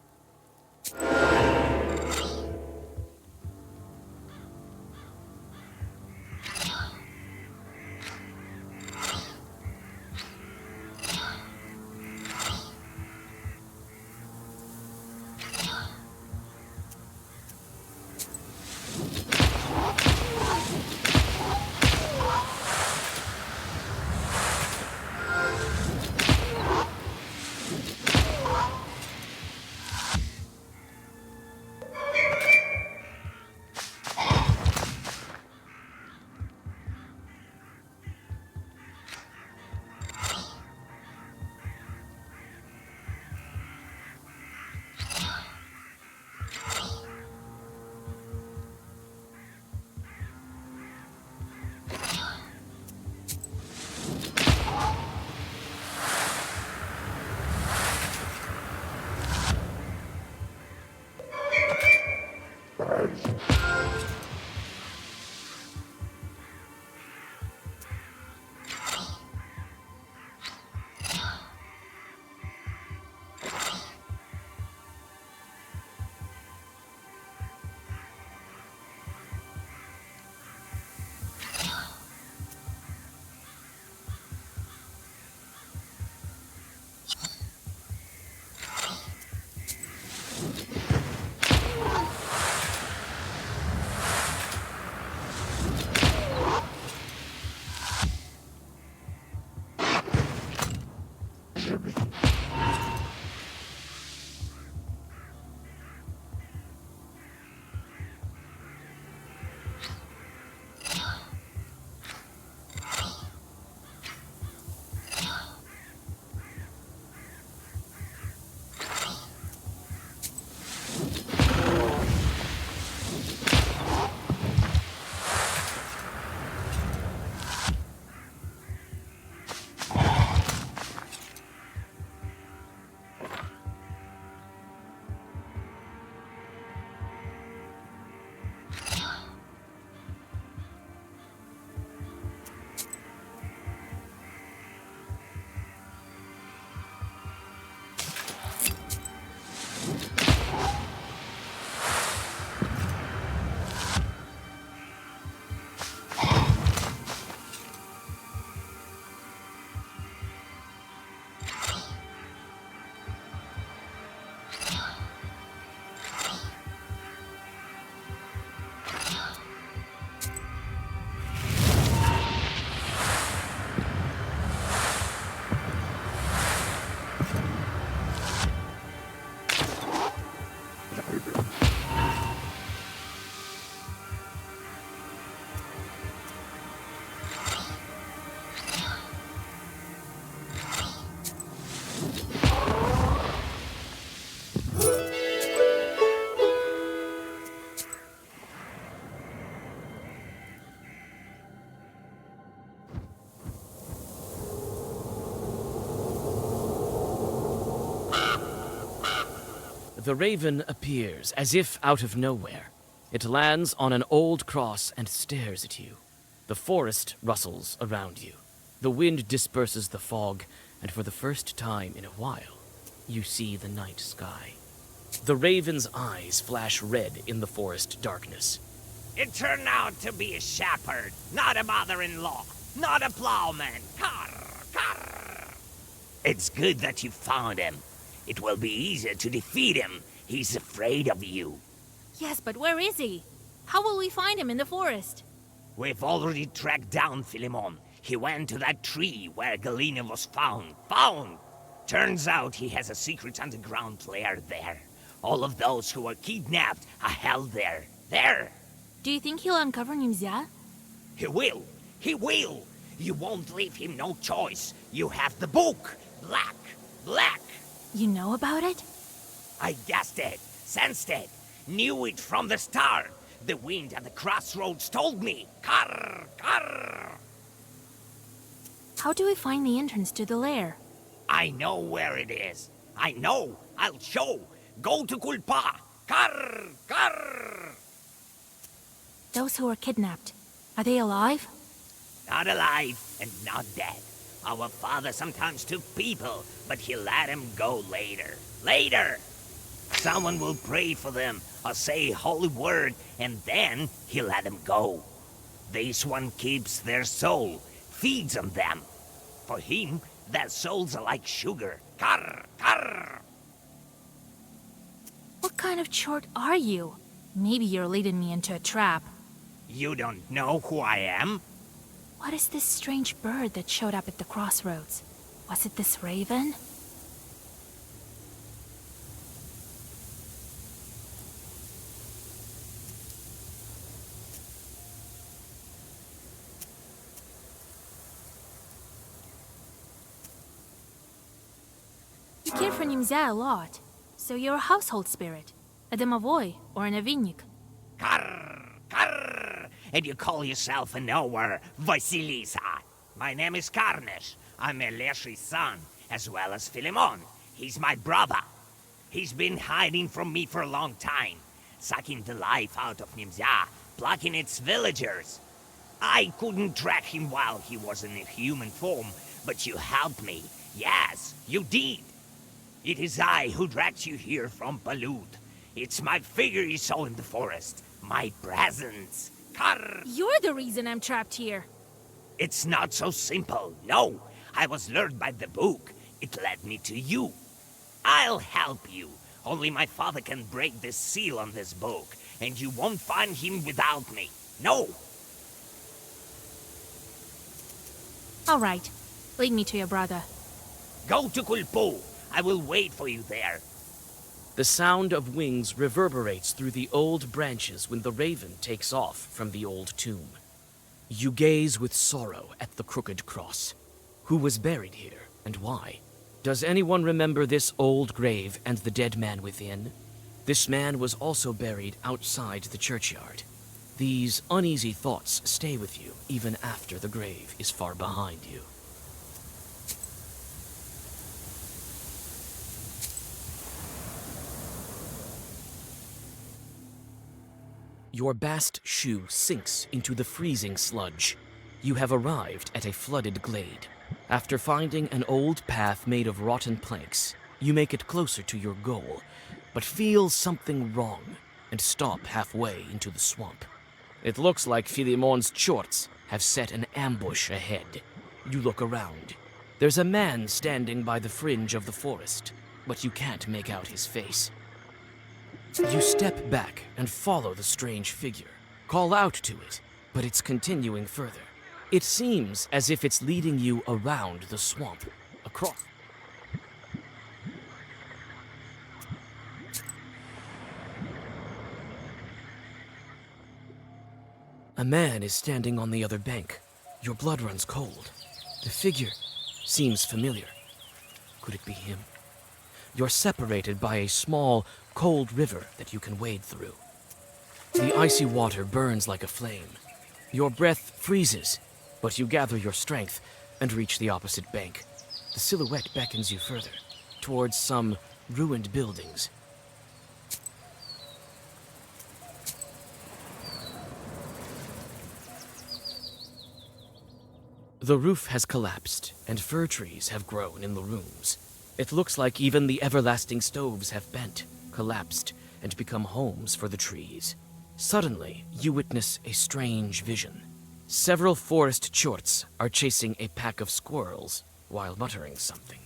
The raven appears as if out of nowhere. It lands on an old cross and stares at you. The forest rustles around you. The wind disperses the fog, and for the first time in a while, you see the night sky. The raven's eyes flash red in the forest darkness. It turned out to be a shepherd, not a mother-in-law, not a plowman. Carr, carr. It's good that you found him. It will be easier to defeat him. He's afraid of you. Yes, but where is he? How will we find him in the forest? We've already tracked down Philemon. He went to that tree where Galena was found. Found! Turns out he has a secret underground lair there. All of those who were kidnapped are held there. There! Do you think he'll uncover Nimzia? He will! He will! You won't leave him no choice. You have the book! Black! Black! You know about it? I guessed it, sensed it, knew it from the start. The wind at the crossroads told me. Carr! Carr! How do we find the entrance to the lair? I know where it is. I know. I'll show. Go to Kulpa. Carr! Carr! Those who were kidnapped, are they alive? Not alive and not dead. Our father sometimes took people, but he let them go later. Later! Someone will pray for them or say a holy word, and then he let them go. This one keeps their soul, feeds on them. For him, their souls are like sugar. Carr! Carr! What kind of chort are you? Maybe you're leading me into a trap. You don't know who I am? What is this strange bird that showed up at the crossroads? Was it this raven? You care for Nimzia a lot, so you're a household spirit, a domovoi or an avinnik. Carr! Carr! And you call yourself a knower, Vasilisa. My name is Karnesh. I'm Eleshi's son, as well as Philemon. He's my brother. He's been hiding from me for a long time, sucking the life out of Nimzia, plucking its villagers. I couldn't track him while he was in a human form, but you helped me. Yes, you did. It is I who dragged you here from Balut. It's my figure you saw in the forest. My presence. Carr! You're the reason I'm trapped here. It's not so simple, no. I was lured by the book. It led me to you. I'll help you. Only my father can break the seal on this book, and you won't find him without me. No! All right. Lead me to your brother. Go to Kulpu. I will wait for you there. The sound of wings reverberates through the old branches when the raven takes off from the old tomb. You gaze with sorrow at the crooked cross. Who was buried here, and why? Does anyone remember this old grave and the dead man within? This man was also buried outside the churchyard. These uneasy thoughts stay with you even after the grave is far behind you. Your bast shoe sinks into the freezing sludge. You have arrived at a flooded glade. After finding an old path made of rotten planks, you make it closer to your goal, but feel something wrong and stop halfway into the swamp. It looks like Philemon's chorts have set an ambush ahead. You look around. There's a man standing by the fringe of the forest, but you can't make out his face. You step back and follow the strange figure. Call out to it, but it's continuing further. It seems as if it's leading you around the swamp, across. A man is standing on the other bank. Your blood runs cold. The figure seems familiar. Could it be him? You're separated by a small, cold river that you can wade through. The icy water burns like a flame. Your breath freezes, but you gather your strength and reach the opposite bank. The silhouette beckons you further, towards some ruined buildings. The roof has collapsed, and fir trees have grown in the rooms. It looks like even the everlasting stoves have bent, collapsed, and become homes for the trees. Suddenly, you witness a strange vision. Several forest chorts are chasing a pack of squirrels while muttering something.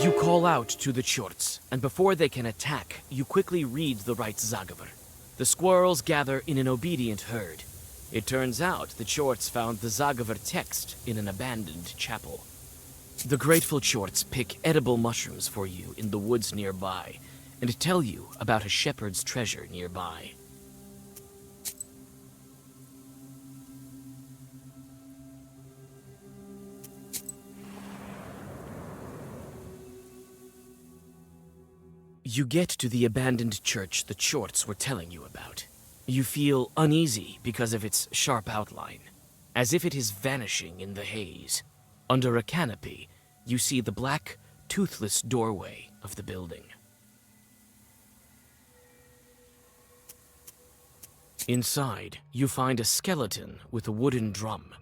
You call out to the chorts, and before they can attack, you quickly read the right Zagavr. The squirrels gather in an obedient herd. It turns out the chorts found the Zagavr text in an abandoned chapel. The grateful chorts pick edible mushrooms for you in the woods nearby, and tell you about a shepherd's treasure nearby. You get to the abandoned church the chorts were telling you about. You feel uneasy because of its sharp outline, as if it is vanishing in the haze. Under a canopy, you see the black, toothless doorway of the building. Inside, you find a skeleton with a wooden drum.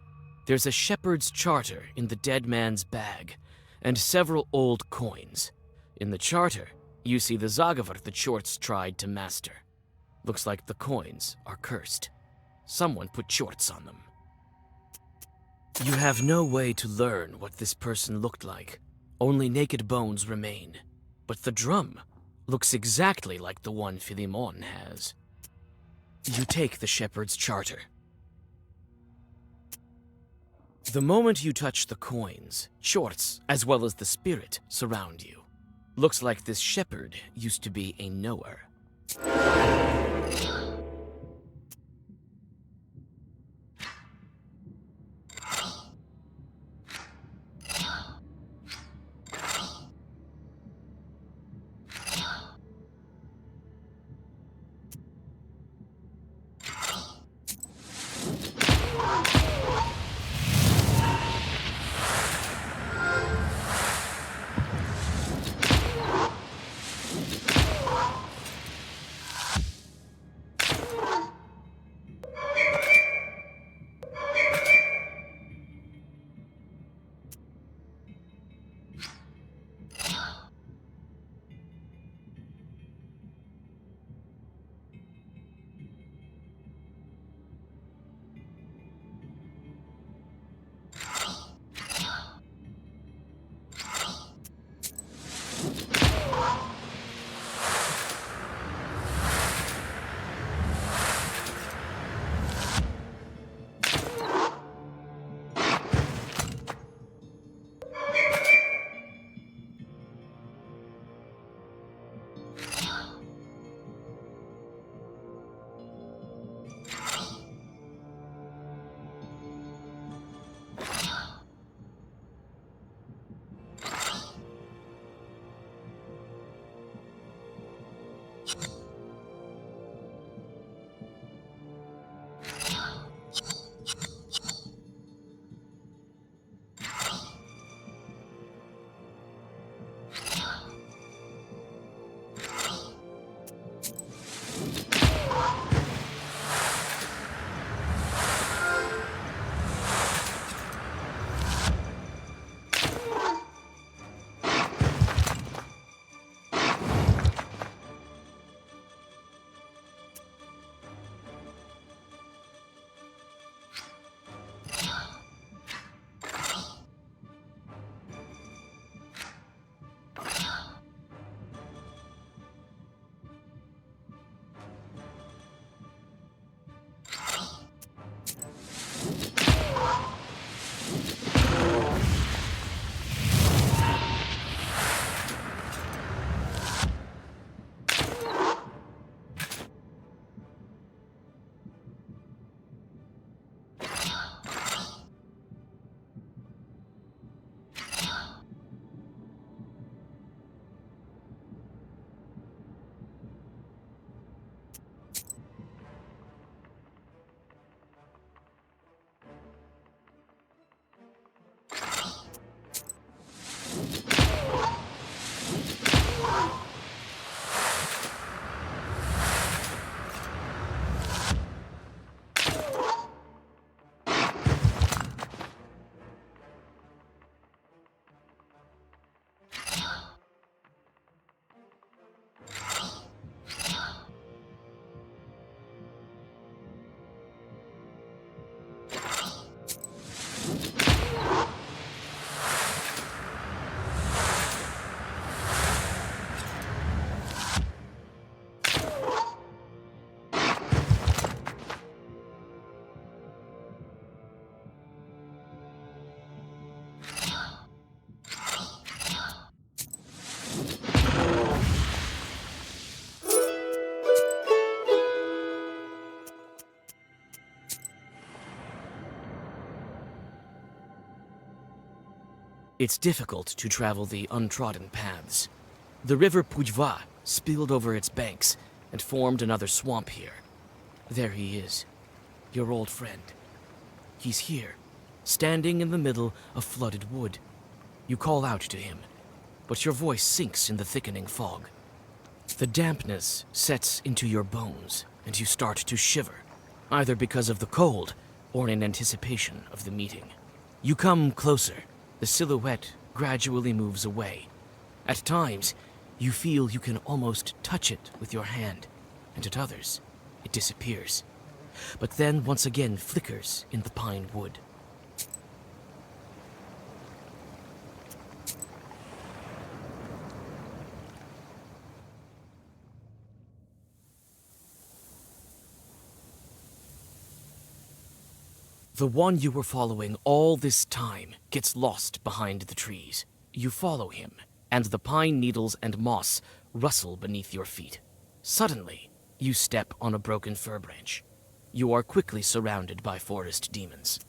There's a shepherd's charter in the dead man's bag, and several old coins. In the charter, you see the Zagavr the chorts tried to master. Looks like the coins are cursed. Someone put chorts on them. You have no way to learn what this person looked like. Only naked bones remain. But the drum looks exactly like the one Philemon has. You take the shepherd's charter. The moment you touch the coins, chorts, as well as the spirit, surround you. Looks like this shepherd used to be a knower. It's difficult to travel the untrodden paths. The river Pujva spilled over its banks and formed another swamp here. There he is, your old friend. He's here, standing in the middle of flooded wood. You call out to him, but your voice sinks in the thickening fog. The dampness sets into your bones, and you start to shiver, either because of the cold or in anticipation of the meeting. You come closer. The silhouette gradually moves away. At times, you feel you can almost touch it with your hand, and at others, it disappears, but then once again flickers in the pine wood. The one you were following all this time gets lost behind the trees. You follow him, and the pine needles and moss rustle beneath your feet. Suddenly, you step on a broken fir branch. You are quickly surrounded by forest demons.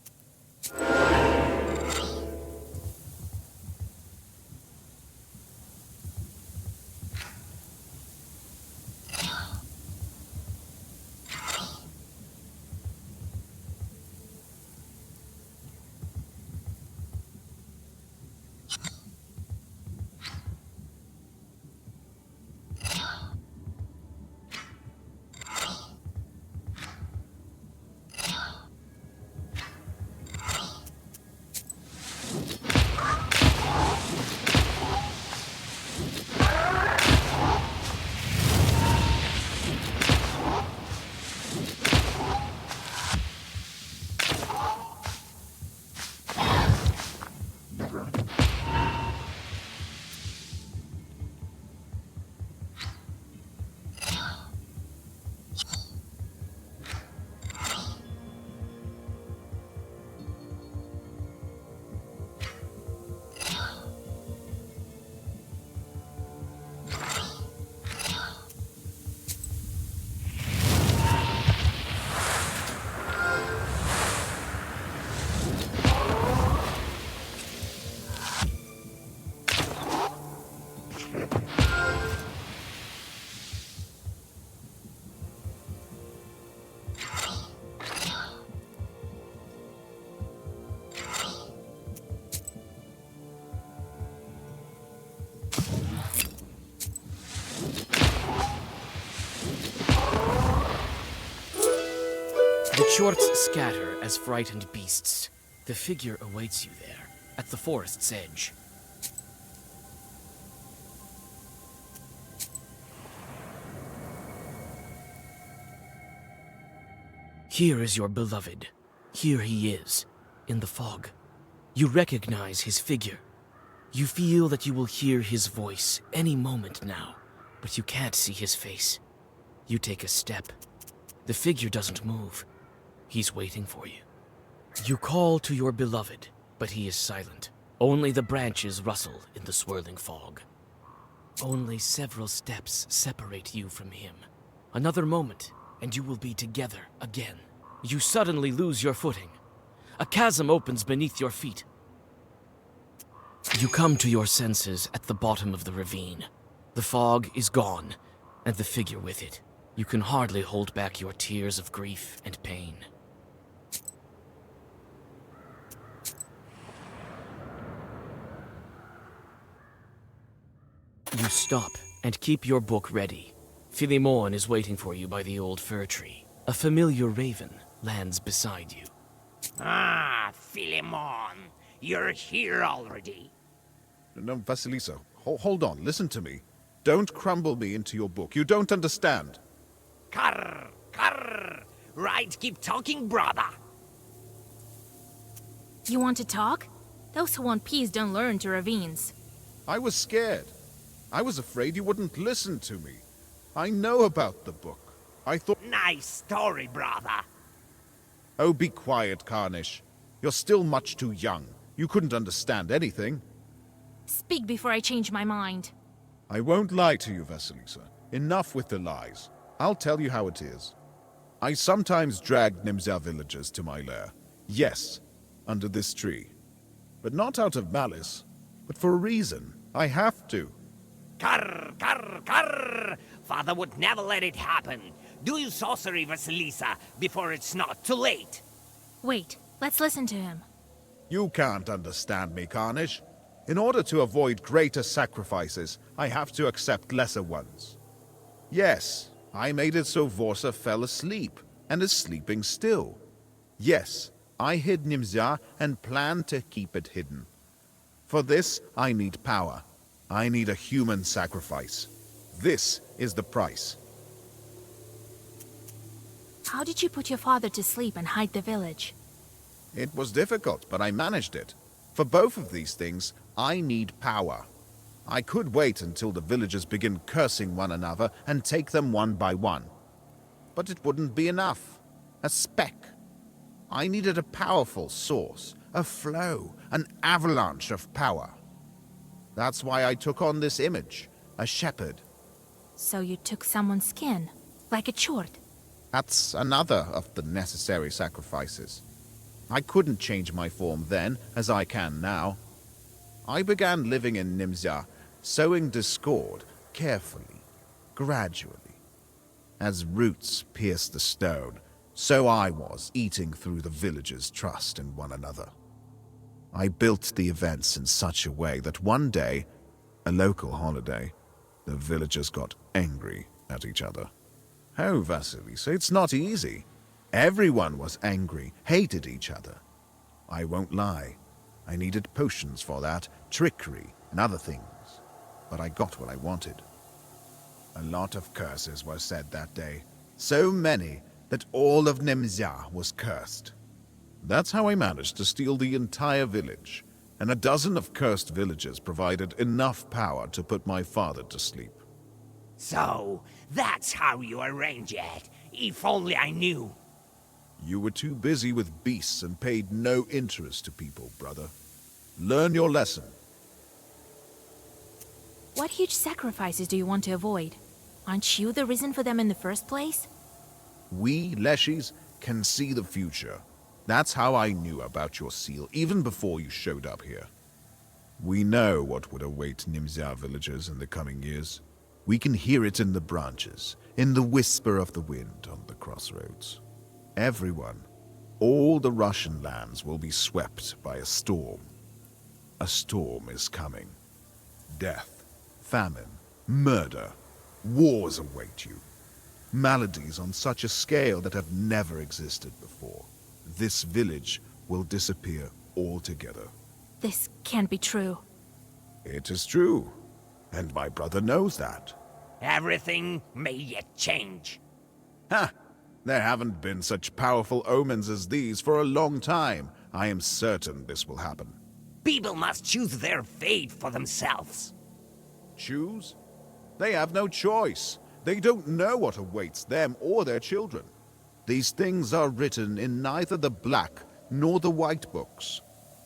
The shorts scatter as frightened beasts. The figure awaits you there, at the forest's edge. Here is your beloved. Here he is, in the fog. You recognize his figure. You feel that you will hear his voice any moment now, but you can't see his face. You take a step. The figure doesn't move. He's waiting for you. You call to your beloved, but he is silent. Only the branches rustle in the swirling fog. Only several steps separate you from him. Another moment, and you will be together again. You suddenly lose your footing. A chasm opens beneath your feet. You come to your senses at the bottom of the ravine. The fog is gone, and the figure with it. You can hardly hold back your tears of grief and pain. You stop and keep your book ready. Philemon is waiting for you by the old fir tree. A familiar raven lands beside you. Ah, Philemon, you're here already. No, Vasilisa, hold on, listen to me. Don't crumble me into your book. You don't understand. Carr, carr. Right, keep talking, brother. You want to talk? Those who want peace don't learn to ravines. I was scared. I was afraid you wouldn't listen to me. I know about the book. I thought... Nice story, brother. Oh, be quiet, Carnish. You're still much too young. You couldn't understand anything. Speak before I change my mind. I won't lie to you, Vasilisa. Enough with the lies. I'll tell you how it is. I sometimes dragged Nimza villagers to my lair. Yes, under this tree. But not out of malice. but for a reason. I have to. Karr, karr, karr! Father would never let it happen. Do your sorcery, Vasilisa, before it's not too late. Wait, let's listen to him. You can't understand me, Carnage. In order to avoid greater sacrifices, I have to accept lesser ones. Yes, I made it so Vorsa fell asleep, and is sleeping still. Yes, I hid Nimzia and planned to keep it hidden. For this, I need power. I need a human sacrifice. This is the price. How did you put your father to sleep and hide the village? It was difficult, but I managed it. For both of these things, I need power. I could wait until the villagers begin cursing one another and take them one by one. But it wouldn't be enough. A speck. I needed a powerful source, a flow, an avalanche of power. That's why I took on this image, a shepherd. So you took someone's skin, like a chort. That's another of the necessary sacrifices. I couldn't change my form then, as I can now. I began living in Nimzia, sowing discord, carefully, gradually. As roots pierce the stone, so I was, eating through the villagers' trust in one another. I built the events in such a way that one day, a local holiday, the villagers got angry at each other. Oh, Vasilisa, it's not easy. Everyone was angry, hated each other. I won't lie. I needed potions for that, trickery, and other things. But I got what I wanted. A lot of curses were said that day. So many that all of Nimzia was cursed. That's how I managed to steal the entire village, and a dozen of cursed villagers provided enough power to put my father to sleep. So, that's how you arrange it. If only I knew. You were too busy with beasts and paid no interest to people, brother. Learn your lesson. What huge sacrifices do you want to avoid? Aren't you the reason for them in the first place? We, Leshies, can see the future. That's how I knew about your seal, even before you showed up here. We know what would await Nimzia villagers in the coming years. We can hear it in the branches, in the whisper of the wind on the crossroads. Everyone, all the Russian lands will be swept by a storm. A storm is coming. Death, famine, murder, wars await you. Maladies on such a scale that have never existed before. This village will disappear altogether. This can't be true. It is true, and my brother knows that. Everything may yet change. Ha! There haven't been such powerful omens as these for a long time. I am certain this will happen. People must choose their fate for themselves. Choose? They have no choice. They don't know what awaits them or their children. These things are written in neither the black nor the white books.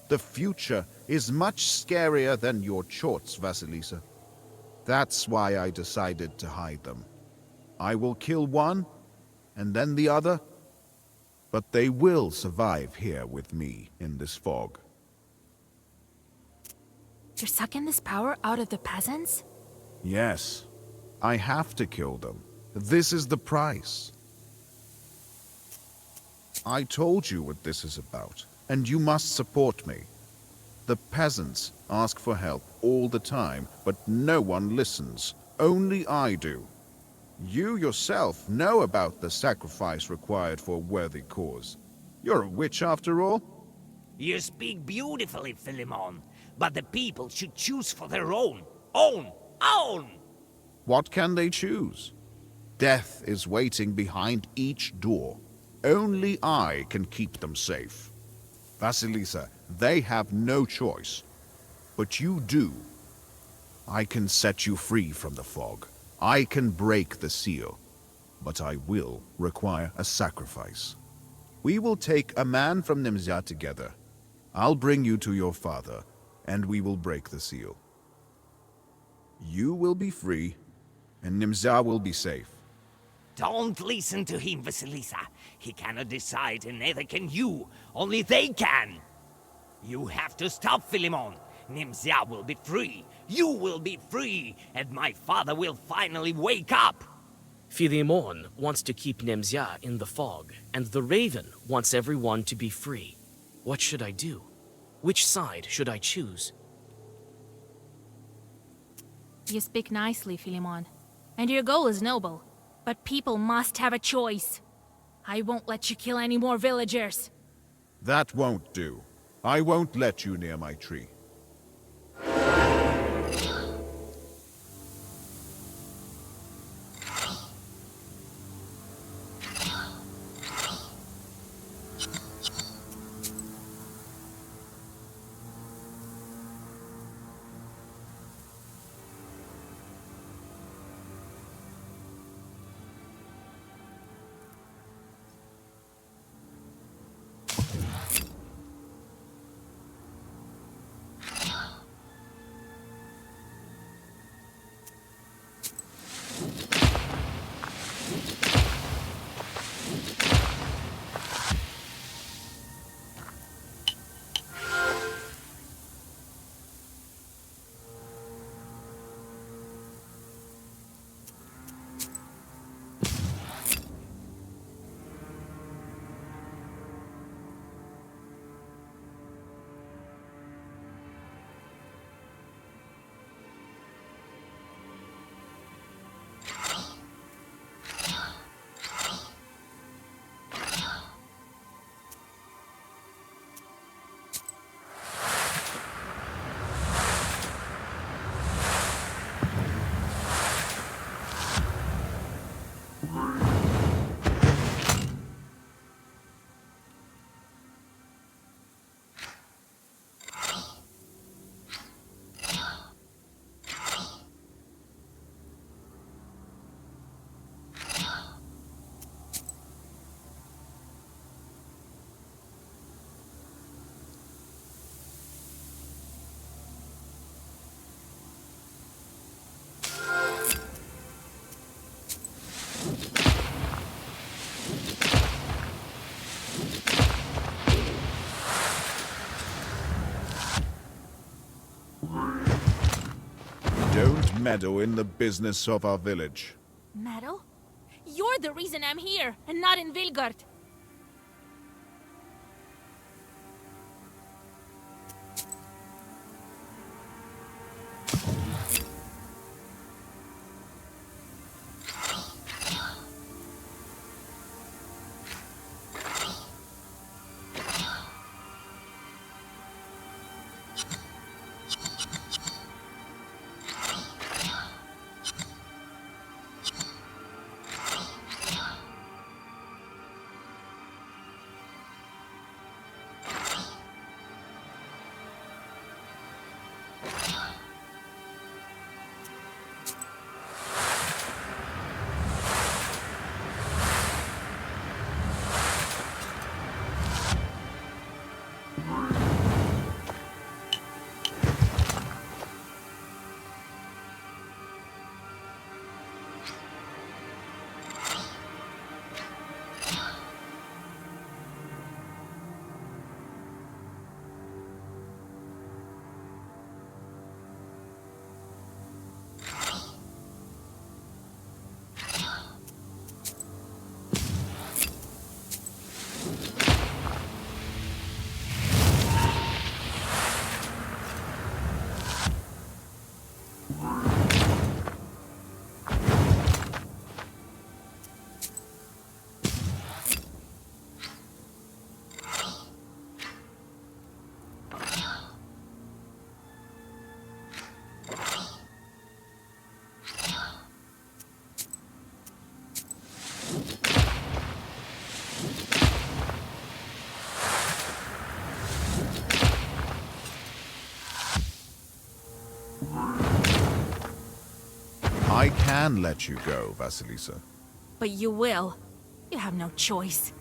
The future is much scarier than your chorts, Vasilisa. That's why I decided to hide them. I will kill one, and then the other, but they will survive here with me in this fog. You're sucking this power out of the peasants? Yes, I have to kill them. This is the price. I told you what this is about, and you must support me. The peasants ask for help all the time, but no one listens. Only I do. You yourself know about the sacrifice required for a worthy cause. You're a witch after all. You speak beautifully, Philemon, but the people should choose for their own. Own! What can they choose? Death is waiting behind each door. Only I can keep them safe. Vasilisa, they have no choice. But you do. I can set you free from the fog. I can break the seal. But I will require a sacrifice. We will take a man from Nimzia together. I'll bring you to your father, and we will break the seal. You will be free, and Nimzia will be safe. Don't listen to him, Vasilisa. He cannot decide, and neither can you. Only they can. You have to stop Philemon. Nimzia will be free, you will be free, and my father will finally wake up! Philemon wants to keep Nemzia in the fog, and the Raven wants everyone to be free. What should I do? Which side should I choose? You speak nicely, Philemon. And your goal is noble. But people must have a choice. I won't let you kill any more villagers. That won't do. I won't let you near my tree. Don't meddle in the business of our village. Metal? You're the reason I'm here, and not in Vilgard. I can let you go, Vasilisa. But you will. You have no choice.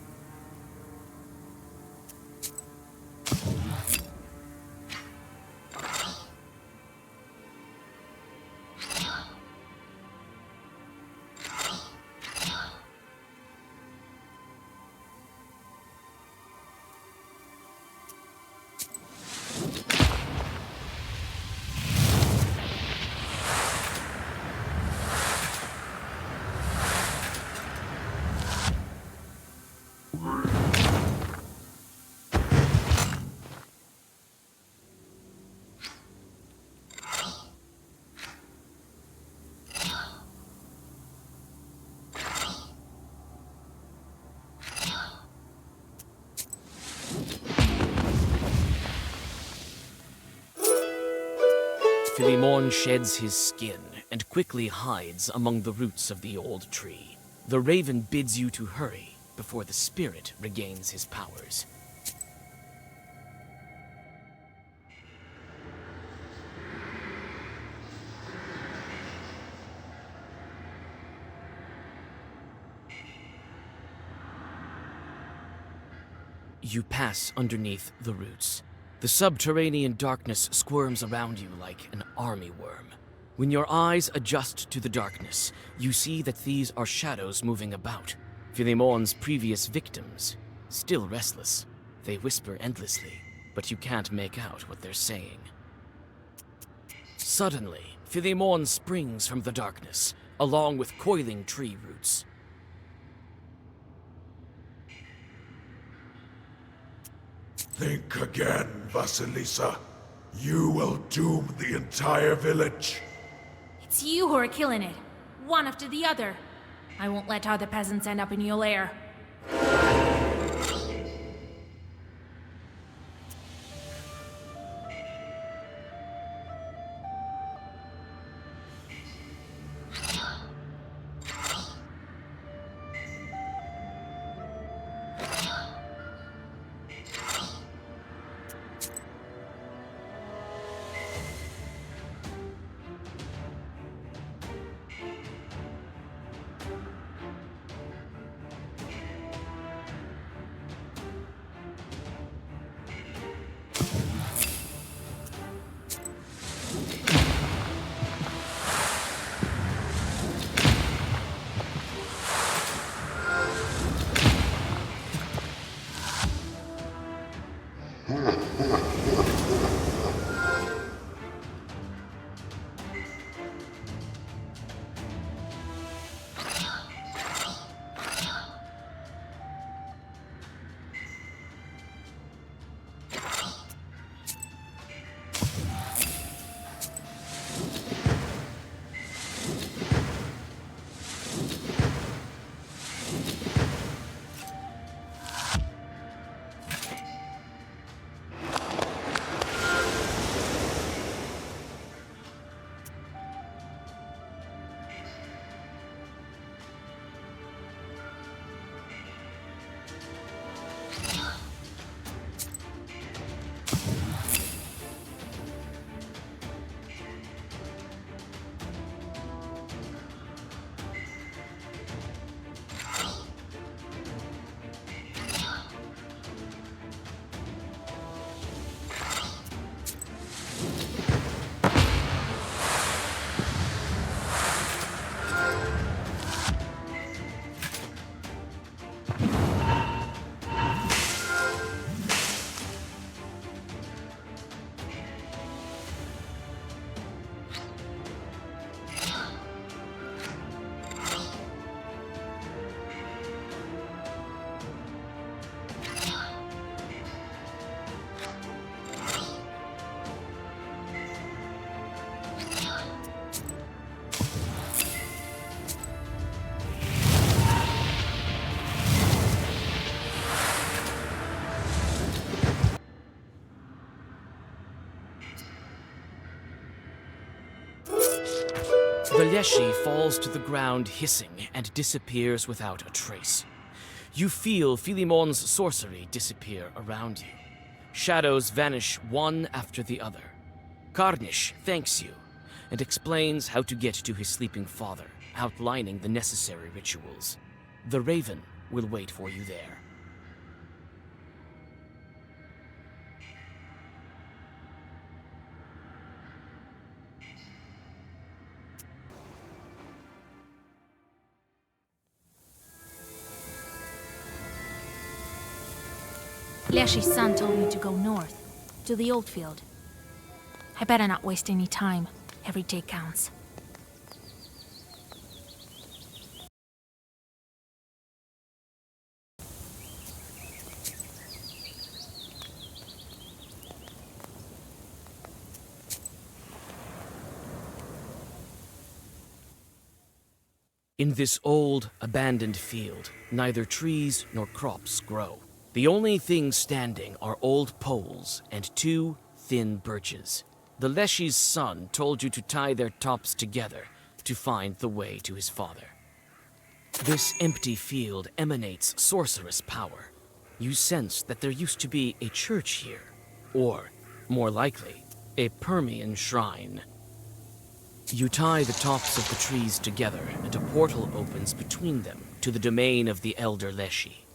Philemon sheds his skin and quickly hides among the roots of the old tree. The raven bids you to hurry before the spirit regains his powers. You pass underneath the roots. The subterranean darkness squirms around you like an army worm. When your eyes adjust to the darkness, you see that these are shadows moving about. Philemon's previous victims, still restless. They whisper endlessly, but you can't make out what they're saying. Suddenly, Philemon springs from the darkness, along with coiling tree roots. Think again, Vasilisa. You will doom the entire village. It's you who are killing it, one after the other. I won't let other peasants end up in your lair. The Leshy falls to the ground hissing and disappears without a trace. You feel Philemon's sorcery disappear around you. Shadows vanish one after the other. Karnish thanks you and explains how to get to his sleeping father, outlining the necessary rituals. The Raven will wait for you there. Leshy's son told me to go north, to the old field. I better not waste any time. Every day counts. In this old, abandoned field, neither trees nor crops grow. The only things standing are old poles and two thin birches. the Leshy's son told you to tie their tops together to find the way to his father. This empty field emanates sorceress power. You sense that there used to be a church here, or, more likely, a Permian shrine. You tie the tops of the trees together, and a portal opens between them to the domain of the Elder Leshy.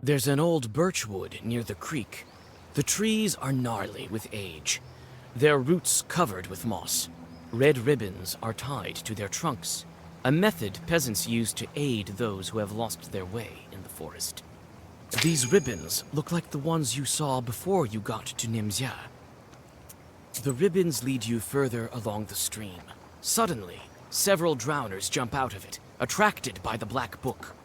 There's an old birchwood near the creek. The trees are gnarly with age, their roots covered with moss. Red ribbons are tied to their trunks, a method peasants use to aid those who have lost their way in the forest. These ribbons look like the ones you saw before you got to Nimzia. The ribbons lead you further along the stream. Suddenly, several drowners jump out of it, attracted by the black book.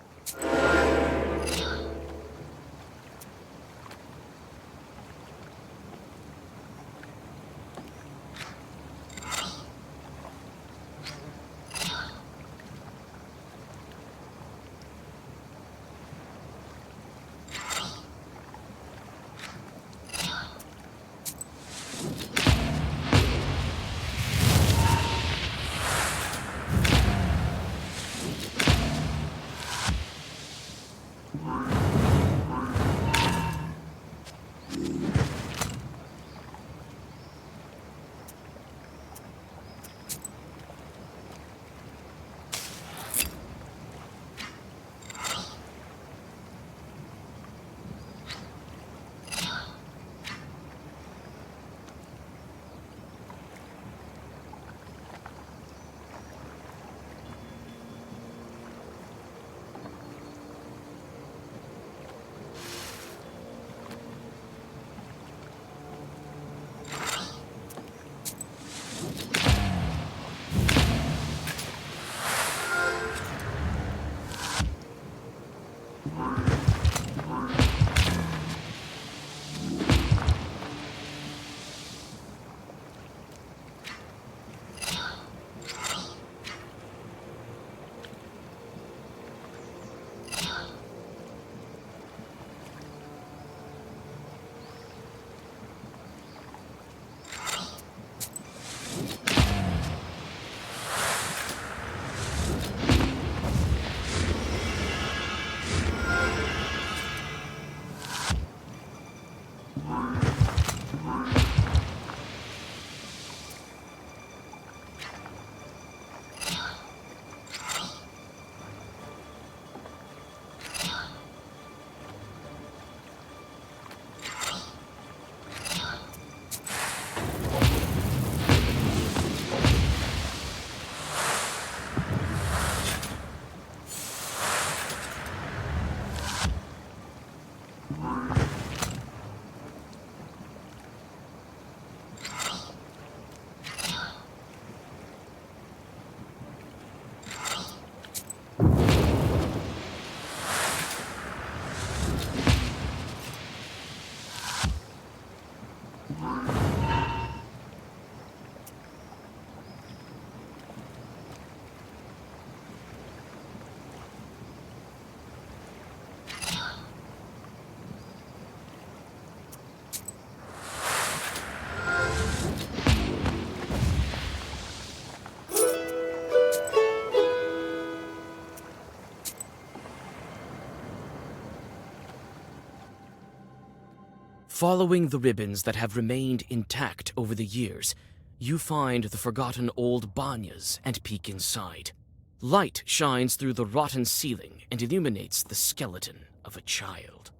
Following the ribbons that have remained intact over the years, you find the forgotten old banyas and peek inside. Light shines through the rotten ceiling and illuminates the skeleton of a child.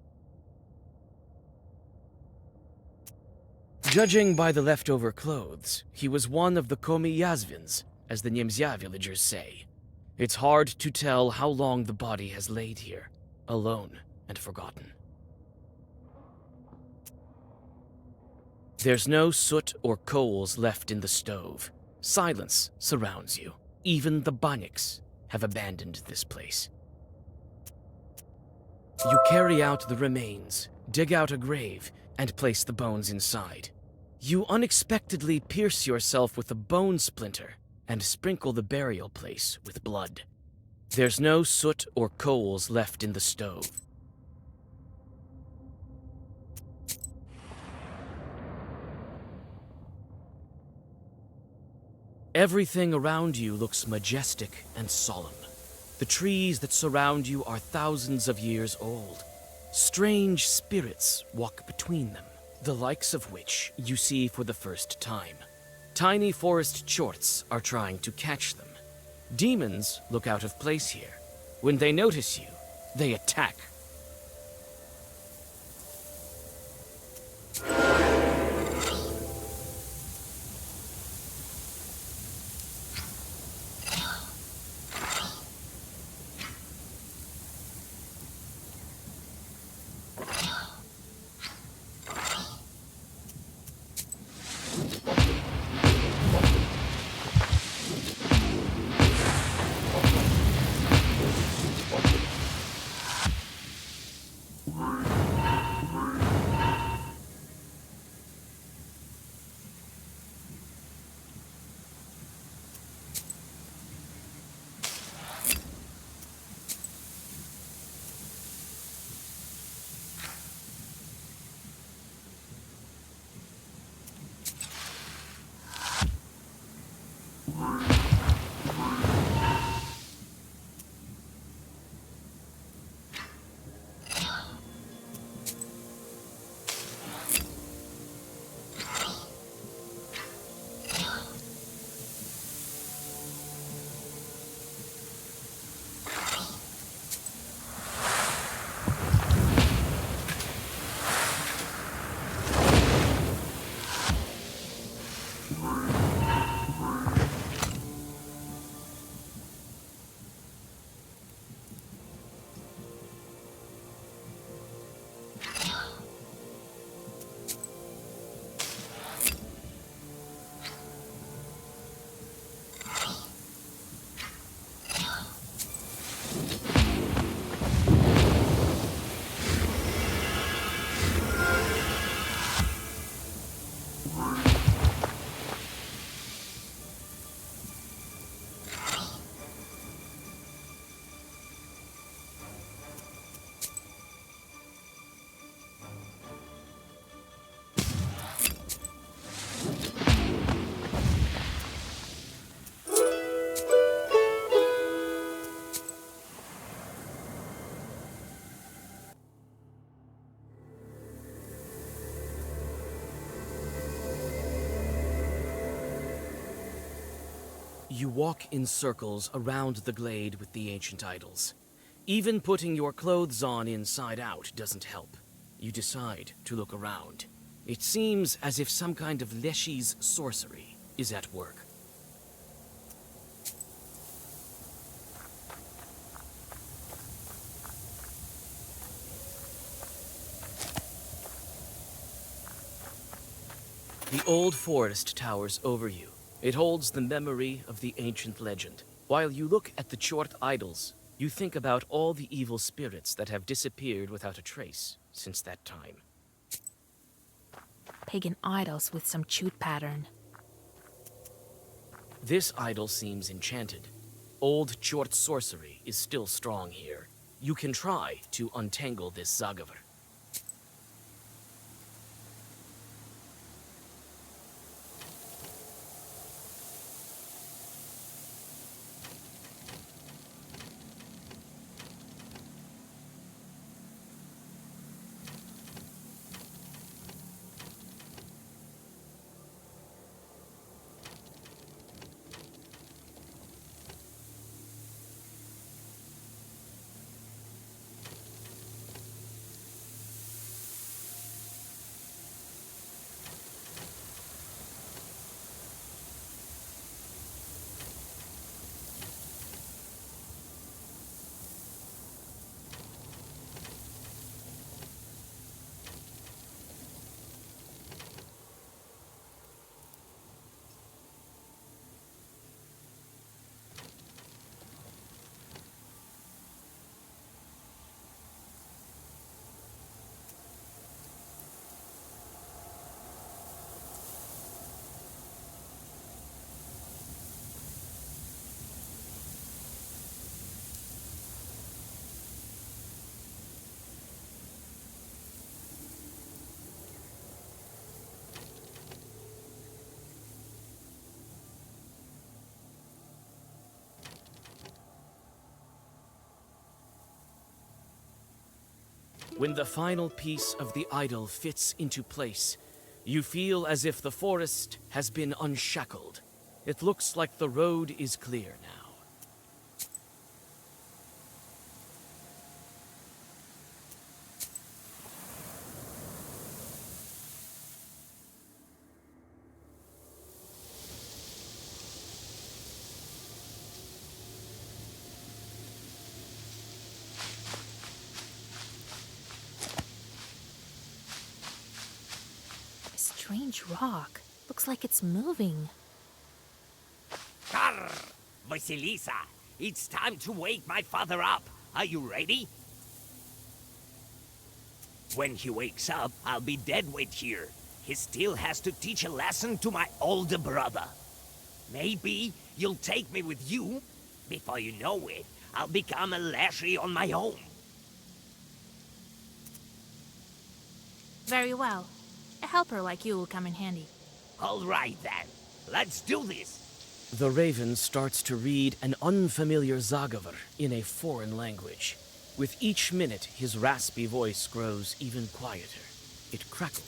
Judging by the leftover clothes, he was one of the Komi Yazvins, as the Nimzia villagers say. It's hard to tell how long the body has laid here, alone and forgotten. There's no soot or coals left in the stove. Silence surrounds you. Even the Banyaks have abandoned this place. You carry out the remains, dig out a grave, and place the bones inside. You unexpectedly pierce yourself with a bone splinter and sprinkle the burial place with blood. There's no soot or coals left in the stove. Everything around you looks majestic and solemn. The trees that surround you are thousands of years old. Strange spirits walk between them, the likes of which you see for the first time. Tiny forest chorts are trying to catch them. Demons look out of place here. When they notice you, they attack. You walk in circles around the glade with the ancient idols. Even putting your clothes on inside out doesn't help. You decide to look around. It seems as if some kind of Leshy's sorcery is at work. The old forest towers over you. It holds the memory of the ancient legend. While you look at the Chort idols, you think about all the evil spirits that have disappeared without a trace since that time. Pagan idols with some chute pattern. This idol seems enchanted. Old Chort sorcery is still strong here. You can try to untangle this Zagavar. When the final piece of the idol fits into place, you feel as if the forest has been unshackled. It looks like the road is clear now. Strange rock. Looks like it's moving. Carr! Vasilisa, it's time to wake my father up. Are you ready? When he wakes up, I'll be dead weight here. He still has to teach a lesson to my older brother. Maybe you'll take me with you. Before you know it, I'll become a Leshy on my own. Very well. A helper like you will come in handy. All right then, let's do this. The raven starts to read an unfamiliar Zagavr in a foreign language. With each minute, his raspy voice grows even quieter. It crackles.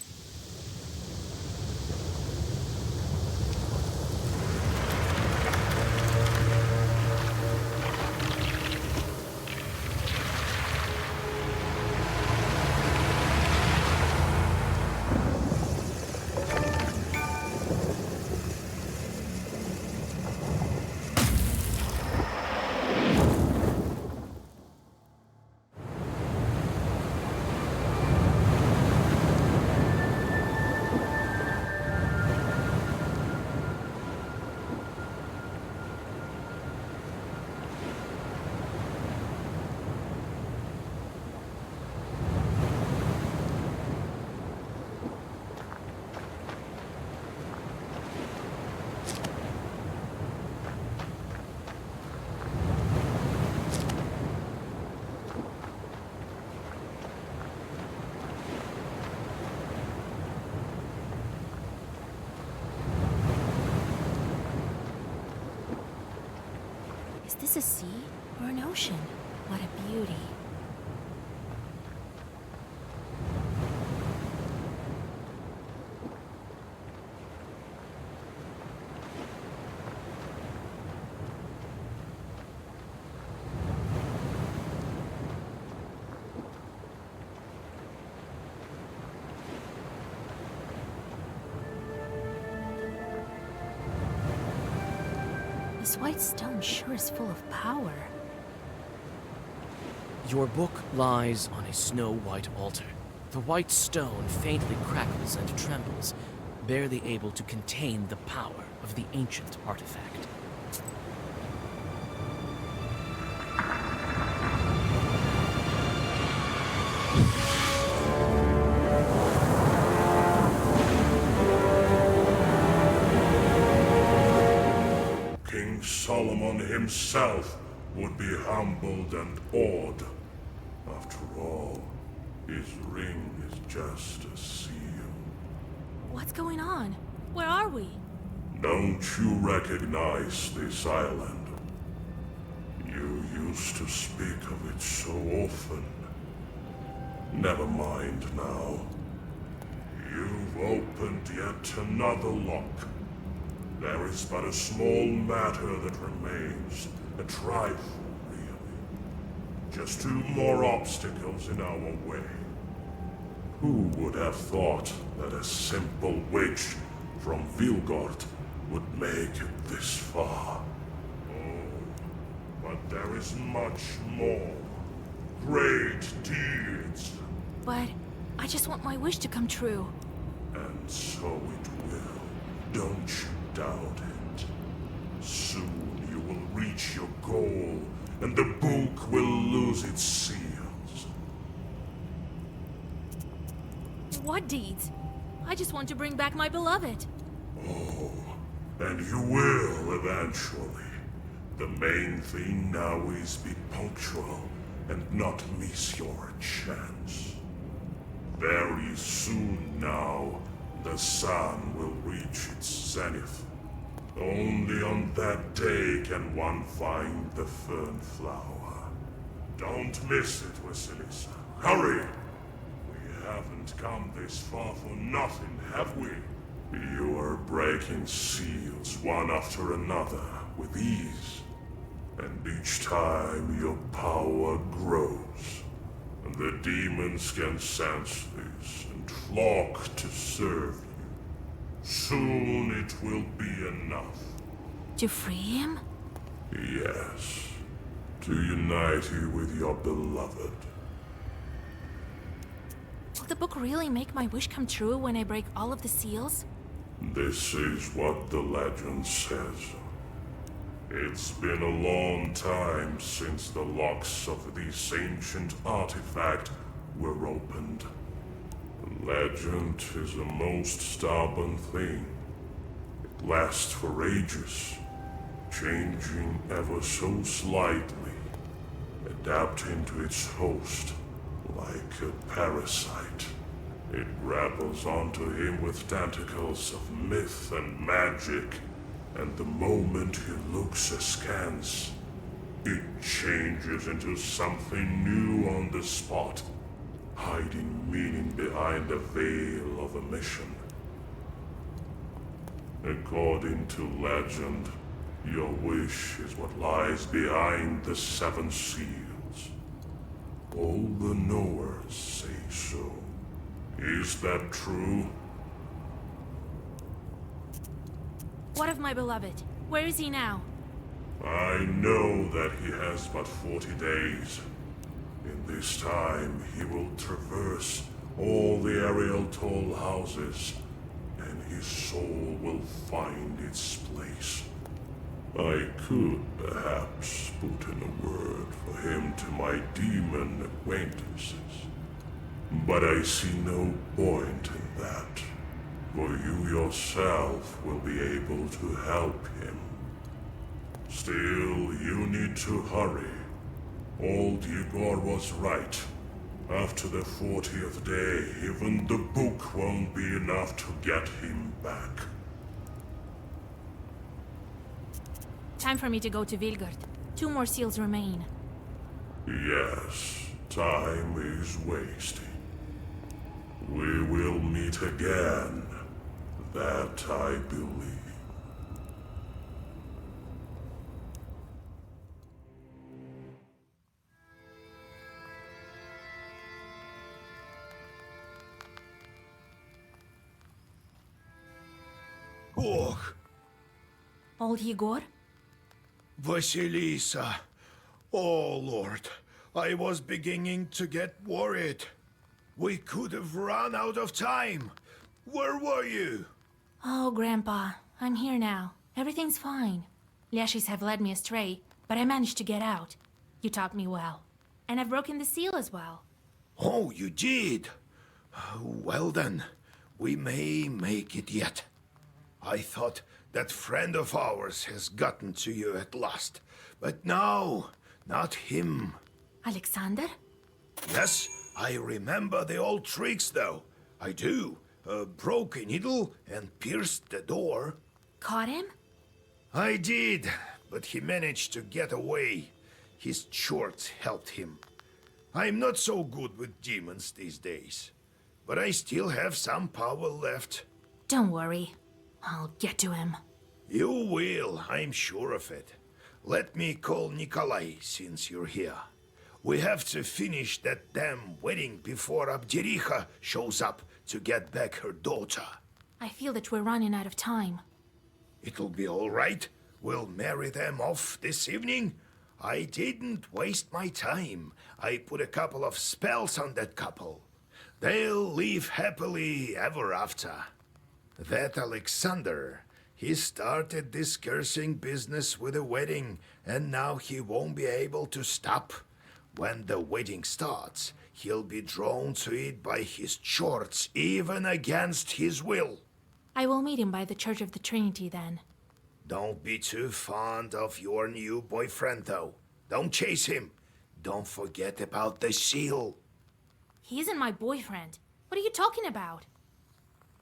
Is this a sea or an ocean? What a beauty. This white stone sure is full of power. Your book lies on a snow-white altar. The white stone faintly crackles and trembles, barely able to contain the power of the ancient artifact. King Solomon himself would be humbled and awed. After all, his ring is just a seal. What's going on? Where are we? Don't you recognize this island? You used to speak of it so often. Never mind now. You've opened yet another lock. There is but a small matter that remains. A trifle, really. Just 2 more obstacles in our way. Who would have thought that a simple witch from Vilgord would make it this far? Oh, but there is much more. Great deeds. But I just want my wish to come true. And so it will. Don't you doubt it. Soon you will reach your goal, and the book will lose its seals. What deeds? I just want to bring back my beloved. Oh, and you will eventually. The main thing now is be punctual and not miss your chance. Very soon now, the sun will reach its zenith. Only on that day can one find the fern flower. Don't miss it, Vasilisa. Hurry! haven't come this far for nothing, have we? You are breaking seals one after another with ease. And each time your power grows. And the demons can sense this and flock to serve you. Soon it will be enough. To free him? Yes. To unite you with your beloved. Will the book really make my wish come true when I break all of the seals? This is what the legend says. It's been a long time since the locks of this ancient artifact were opened. Legend is a most stubborn thing. It lasts for ages, changing ever so slightly, adapting to its host like a parasite. It grapples onto him with tentacles of myth and magic, and the moment he looks askance, it changes into something new on the spot, hiding meaning behind the veil of omission. According to legend, your wish is what lies behind the 7 seals. All the knowers say so. Is that true? What of my beloved? Where is he now? I know that he has but 40 days. In this time, he will traverse all the aerial tall houses, and his soul will find its place. I could perhaps put in a word for him to my demon acquaintances, but I see no point in that, for you yourself will be able to help him. Still, you need to hurry. Old Igor was right. After the 40th day, even the book won't be enough to get him back. Time for me to go to Vilgard. 2 more seals remain. Yes, time is wasting. We will meet again. That I believe. Bog, Old Igor? Vasilisa. Oh, Lord, I was beginning to get worried. We could have run out of time. Where were you? Oh, Grandpa, I'm here now. Everything's fine. Lashis have led me astray, but I managed to get out. You taught me well. And I've broken the seal as well. Oh, you did? Well then, we may make it yet. I thought that friend of ours has gotten to you at last. But no, not him. Alexander? Yes, I remember the old tricks though. I do. Broke a needle and pierced the door. Caught him? I did, but he managed to get away. His shorts helped him. I'm not so good with demons these days, but I still have some power left. Don't worry. I'll get to him. You will, I'm sure of it. Let me call Nikolai since you're here. We have to finish that damn wedding before Abdericha shows up to get back her daughter. I feel that we're running out of time. It'll be all right. We'll marry them off this evening. I didn't waste my time. I put a couple of spells on that couple. They'll live happily ever after. That Alexander, he started this cursing business with a wedding, and now he won't be able to stop. When the wedding starts, he'll be drawn to it by his shorts, even against his will. I will meet him by the Church of the Trinity then. Don't be too fond of your new boyfriend, though. Don't chase him. Don't forget about the seal. He isn't my boyfriend. What are you talking about?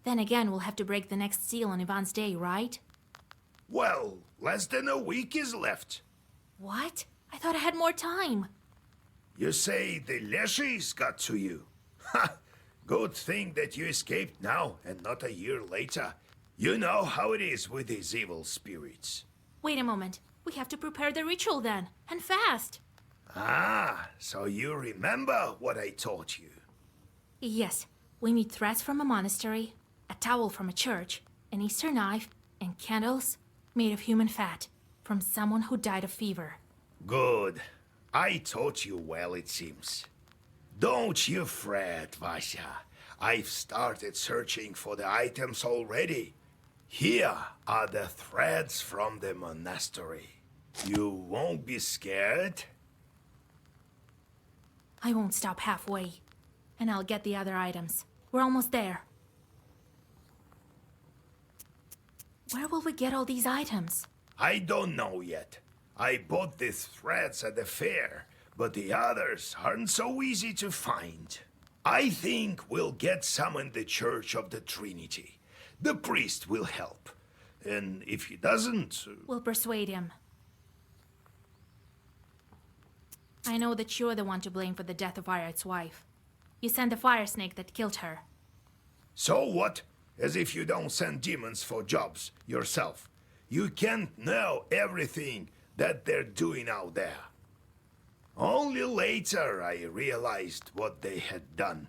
Then again, we'll have to break the next seal on Ivan's day, right? Well, less than a week is left. What? I thought I had more time. You say the Leshis got to you? Ha! Good thing that you escaped now and not a year later. You know how it is with these evil spirits. Wait a moment. We have to prepare the ritual then, and fast. Ah, so you remember what I taught you. Yes, we need threads from a monastery, a towel from a church, an Easter knife, and candles made of human fat from someone who died of fever. Good. I taught you well, it seems. Don't you fret, Vasya. I've started searching for the items already. Here are the threads from the monastery. You won't be scared? I won't stop halfway, and I'll get the other items. We're almost there. Where will we get all these items? I don't know yet. I bought these threads at the fair, but the others aren't so easy to find. I think we'll get some in the Church of the Trinity. The priest will help. And if he doesn't... We'll persuade him. I know that you're the one to blame for the death of Ariad's wife. You sent the fire snake that killed her. So what? As if you don't send demons for jobs yourself. You can't know everything that they're doing out there. Only later I realized what they had done.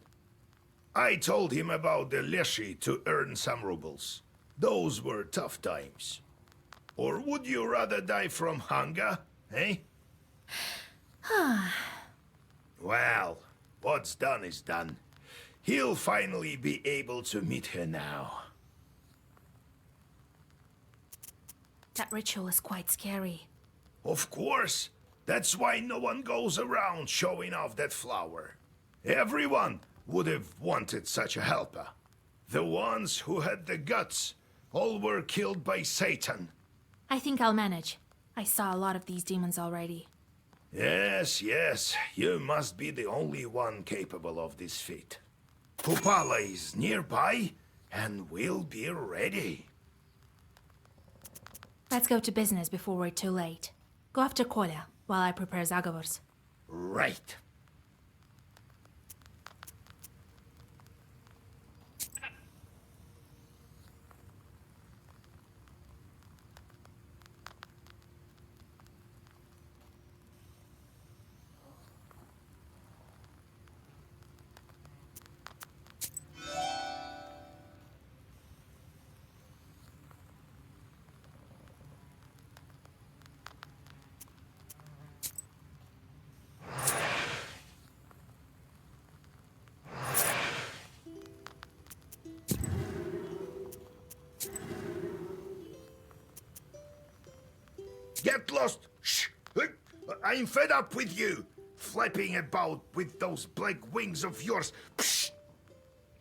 I told him about the Leshy to earn some rubles. Those were tough times. Or would you rather die from hunger, eh? Well, what's done is done. He'll finally be able to meet her now. That ritual is quite scary. Of course. That's why no one goes around showing off that flower. Everyone would have wanted such a helper. The ones who had the guts all were killed by Satan. I think I'll manage. I saw a lot of these demons already. Yes, yes, you must be the only one capable of this feat. Kupala is nearby, and we'll be ready. Let's go to business before we're too late. Go after Kolya while I prepare Zagavors. Right. Get lost! Shh! I'm fed up with you! Flapping about with those black wings of yours. Psh!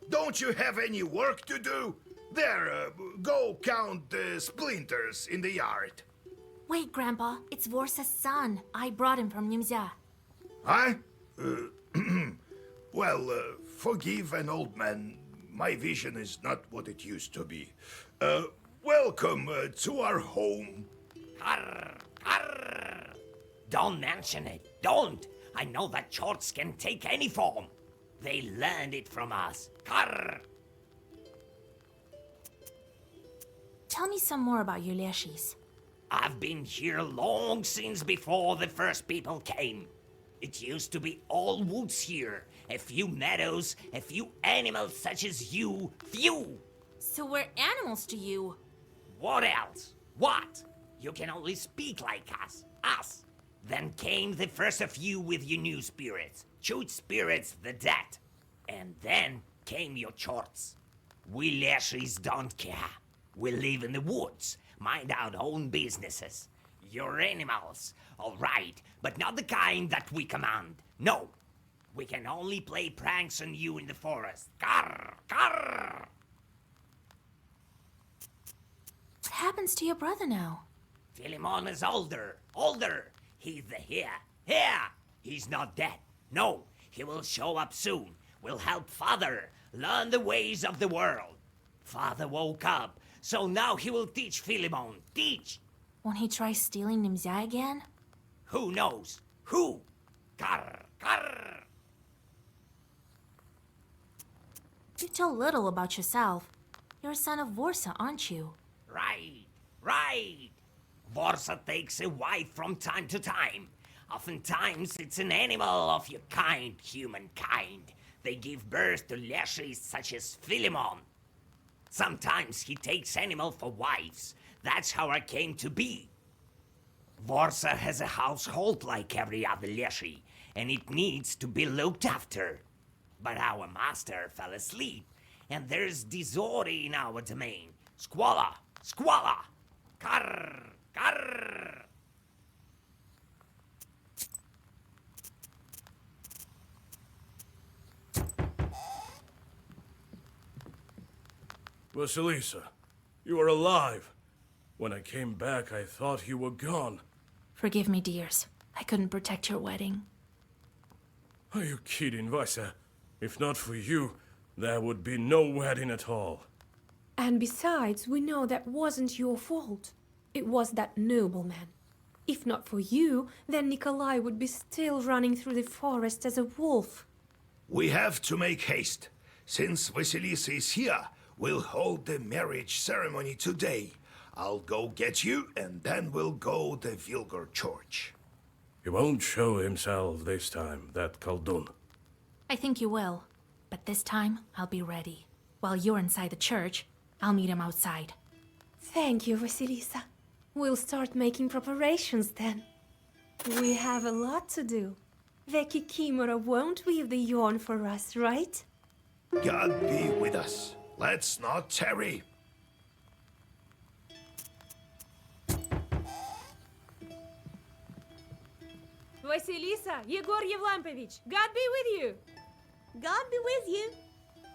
Don't you have any work to do? There, go count the splinters in the yard. Wait, Grandpa. It's Vorsa's son. I brought him from Nimzia. Huh? Well, forgive an old man. My vision is not what it used to be. Welcome to our home. Arr, arr. Don't mention it. Don't. I know that shorts can take any form. They learned it from us. Arr. Tell me some more about your Leshis. I've been here long since before the first people came. It used to be all woods here. A few meadows, a few animals such as you. Few! So we're animals to you. What else? What? You can only speak like us. Us. Then came the first of you with your new spirits. Shoot spirits the dead. And then came your chorts. We Leshis don't care. We live in the woods, mind our own businesses. You're animals, all right, but not the kind that we command. No, we can only play pranks on you in the forest. Carr, carr. What happens to your brother now? Philemon is older. He's here. He's not dead. No, he will show up soon. We'll help Father learn the ways of the world. Father woke up, so now he will teach Philemon. Teach. Won't he try stealing Nimzia again? Who knows? Who? Carr, carr. You tell little about yourself. You're a son of Vorsa, aren't you? Right, right. Vorsa takes a wife from time to time. Oftentimes, it's an animal of your kind, humankind. They give birth to leshies such as Philemon. Sometimes he takes animal for wives. That's how I came to be. Vorsa has a household like every other leshie, and it needs to be looked after. But our master fell asleep, and there's disorder in our domain. Squalor! Squalor! Karr! Karr! Vasilisa, you are alive. When I came back, I thought you were gone. Forgive me, dears. I couldn't protect your wedding. Are you kidding, Vasa? If not for you, there would be no wedding at all. And besides, we know that wasn't your fault. It was that nobleman. If not for you, then Nikolai would be still running through the forest as a wolf. We have to make haste. Since Vasilisa is here, we'll hold the marriage ceremony today. I'll go get you, and then we'll go to Vilgar Church. He won't show himself this time, that Khaldun. I think you will. But this time, I'll be ready. While you're inside the church, I'll meet him outside. Thank you, Vasilisa. We'll start making preparations then. We have a lot to do. The Kikimora won't weave the yarn for us, right? God be with us. Let's not tarry. Vasilisa, Yegor Yevlampovich, God be with you. God be with you.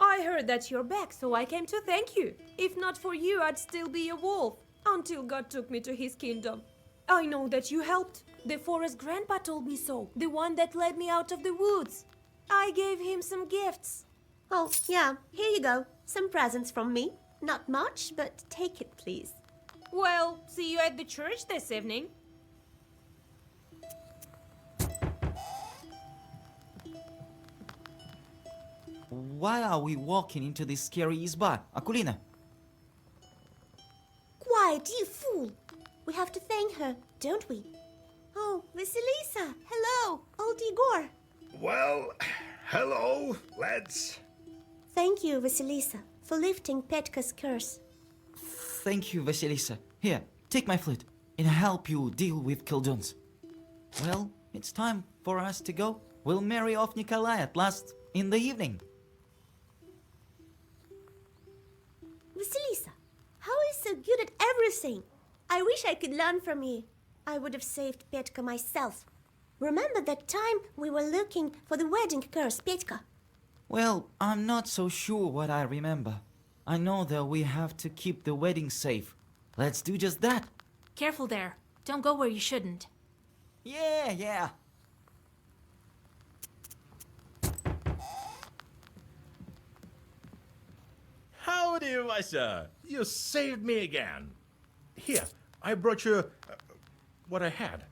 I heard that you're back, so I came to thank you. If not for you, I'd still be a wolf, until God took me to his kingdom. I know that you helped. The forest grandpa told me so, the one that led me out of the woods. I gave him some gifts. Oh, yeah, here you go. Some presents from me. Not much, but take it, please. Well, see you at the church this evening. Why are we walking into this scary izba, Akulina? Quiet, you fool! We have to thank her, don't we? Oh, Vasilisa! Hello, old Igor! Well, hello, lads. Thank you, Vasilisa, for lifting Petka's curse. Thank you, Vasilisa. Here, take my flute, and help you deal with Khalduns. Well, it's time for us to go. We'll marry off Nikolai at last in the evening. Vasilisa, how are you so good at everything? I wish I could learn from you. I would have saved Petka myself. Remember that time we were looking for the wedding curse, Petka? Well, I'm not so sure what I remember. I know that we have to keep the wedding safe. Let's do just that. Careful there. Don't go where you shouldn't. Yeah. Howdy, Vasa. You saved me again. Here, I brought you what I had.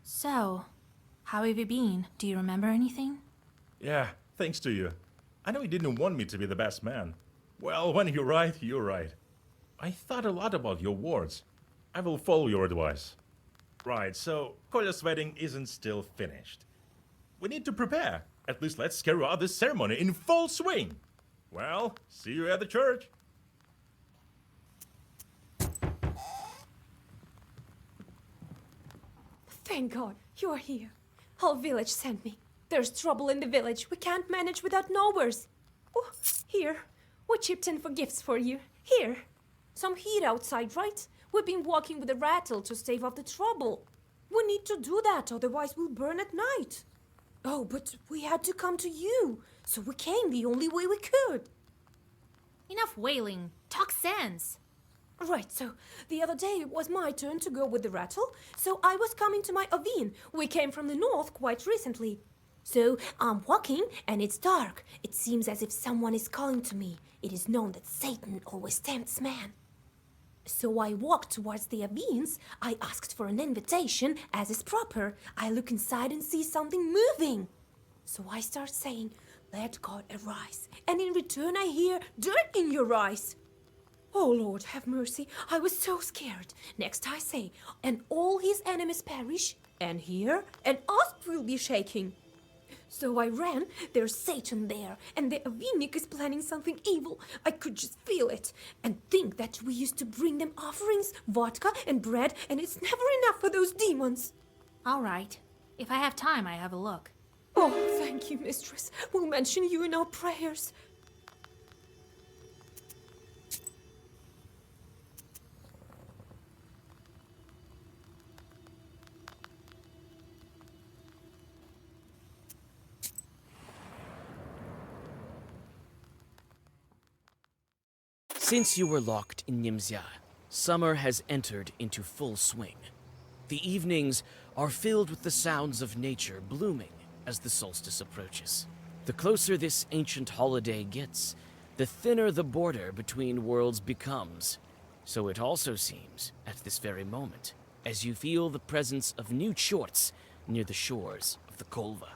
So, how have you been? Do you remember anything? Yeah, thanks to you. I know you didn't want me to be the best man. Well, when you're right, you're right. I thought a lot about your words. I will follow your advice. Right, so Kolya's wedding isn't still finished. We need to prepare. At least let's carry out this ceremony in full swing. Well, see you at the church. Thank God, you're here. Whole village sent me. There's trouble in the village. We can't manage without knowers. Oh, here. We chipped in for gifts for you. Here. Some heat outside, right? We've been walking with a rattle to stave off the trouble. We need to do that, otherwise we'll burn at night. Oh, but we had to come to you, so we came the only way we could. Enough wailing. Talk sense. Right, so the other day it was my turn to go with the rattle, so I was coming to my Avin. We came from the north quite recently. So I'm walking, and it's dark. It seems as if someone is calling to me. It is known that Satan always tempts man. So I walked towards the Avins. I asked for an invitation, as is proper. I look inside and see something moving. So I start saying, Let God arise, and in return I hear dirt in your eyes. Oh, Lord, have mercy. I was so scared. Next I say, and all his enemies perish, and here an asp will be shaking. So I ran, there's Satan there, and the Avinik is planning something evil. I could just feel it. And think that we used to bring them offerings, vodka and bread, and it's never enough for those demons. All right. If I have time, I have a look. Oh, thank you, mistress. We'll mention you in our prayers. Since you were locked in Nimzia, summer has entered into full swing. The evenings are filled with the sounds of nature blooming as the solstice approaches. The closer this ancient holiday gets, the thinner the border between worlds becomes. So it also seems at this very moment, as you feel the presence of new chorts near the shores of the Kolva.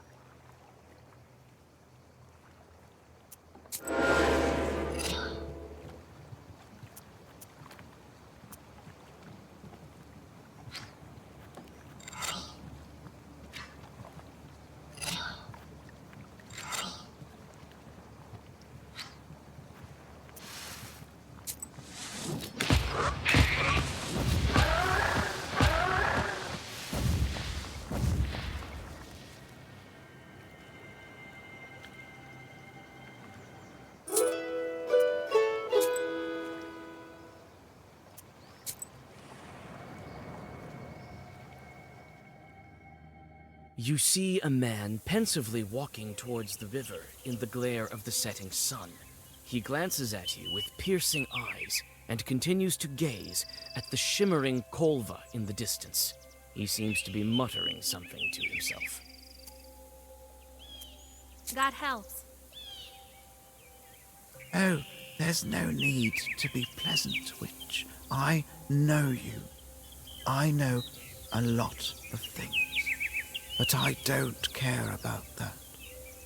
You see a man pensively walking towards the river in the glare of the setting sun. He glances at you with piercing eyes and continues to gaze at the shimmering Kolva in the distance. He seems to be muttering something to himself. God helps. Oh, there's no need to be pleasant, witch. I know you. I know a lot of things. But I don't care about that.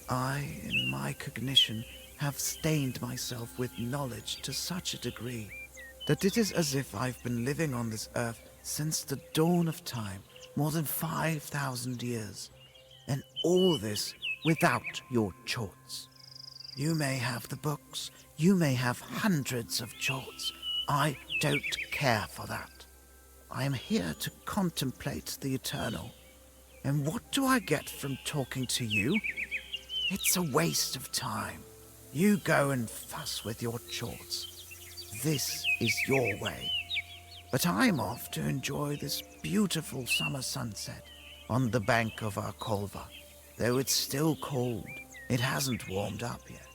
I, in my cognition, have stained myself with knowledge to such a degree that it is as if I've been living on this earth since the dawn of time, more than 5,000 years. And all this without your chorts. You may have the books, you may have hundreds of chorts. I don't care for that. I am here to contemplate the eternal. And what do I get from talking to you? It's a waste of time. You go and fuss with your chorts. This is your way. But I'm off to enjoy this beautiful summer sunset on the bank of our Kolva. Though it's still cold, it hasn't warmed up yet.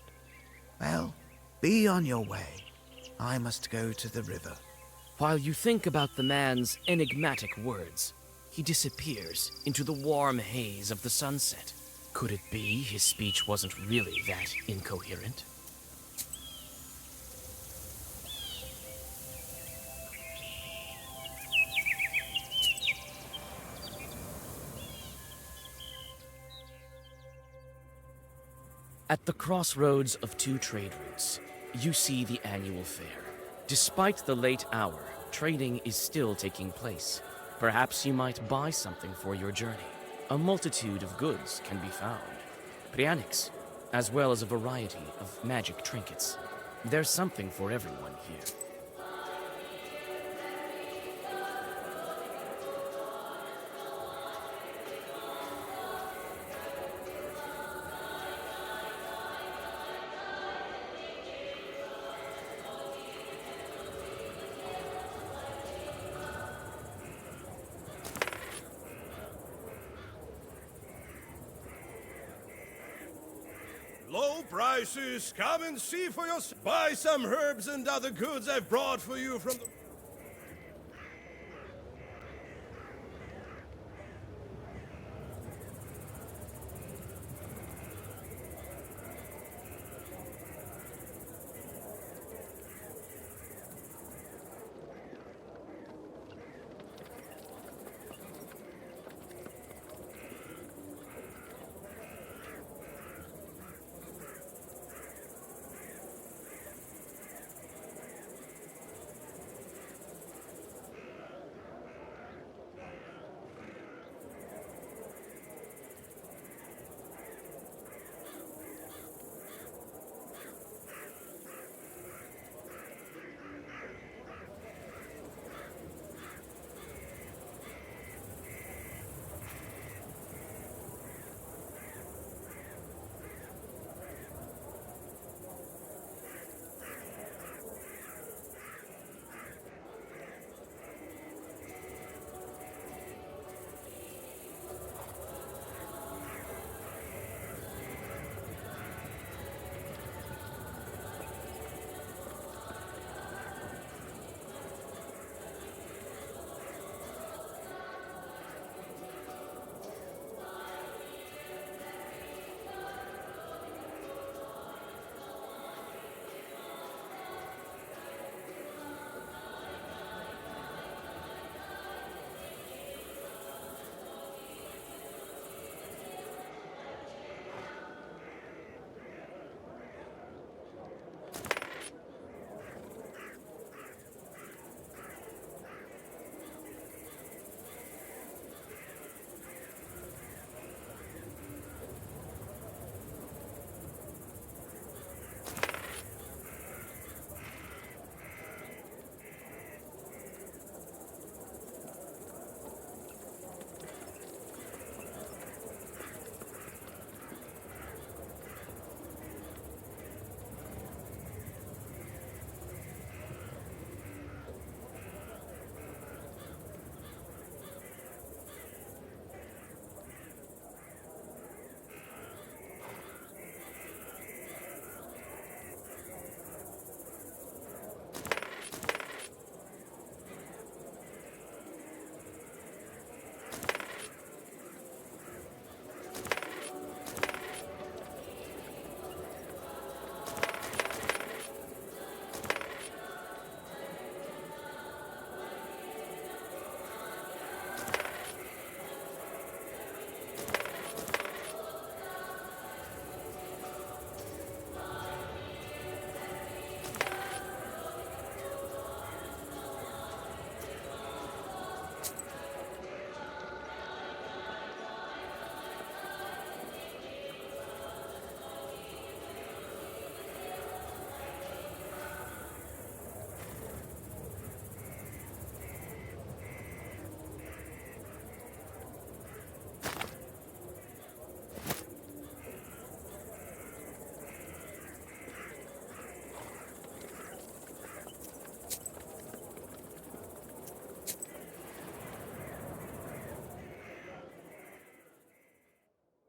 Well, be on your way. I must go to the river. While you think about the man's enigmatic words, he disappears into the warm haze of the sunset. Could it be his speech wasn't really that incoherent? At the crossroads of two trade routes, you see the annual fair. Despite the late hour, trading is still taking place. Perhaps you might buy something for your journey. A multitude of goods can be found. Prianics, as well as a variety of magic trinkets. There's something for everyone here. Low prices. Come and see for yourself. Buy some herbs and other goods I've brought for you from the...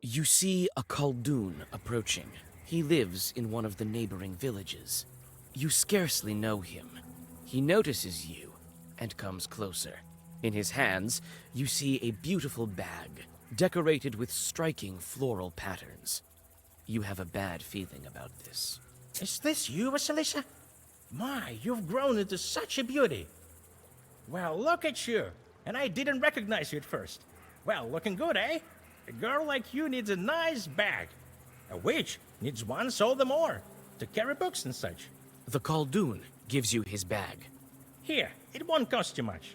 You see a Khaldun approaching. He lives in one of the neighboring villages. You scarcely know him. He notices you and comes closer. In his hands, you see a beautiful bag, decorated with striking floral patterns. You have a bad feeling about this. Is this you, Vasilisa? My, you've grown into such a beauty. Well, look at you. And I didn't recognize you at first. Well, looking good, eh? A girl like you needs a nice bag. A witch needs one all the more, to carry books and such. The Khaldun gives you his bag. Here, it won't cost you much.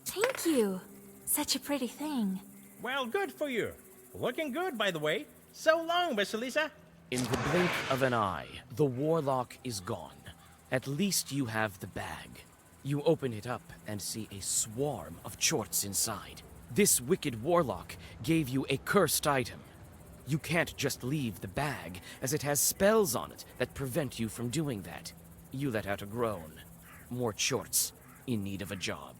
Thank you. Such a pretty thing. Well, good for you. Looking good, by the way. So long, Vasilisa. In the blink of an eye, the warlock is gone. At least you have the bag. You open it up and see a swarm of chorts inside. This wicked warlock gave you a cursed item. You can't just leave the bag, as it has spells on it that prevent you from doing that. You let out a groan. More chorts in need of a job.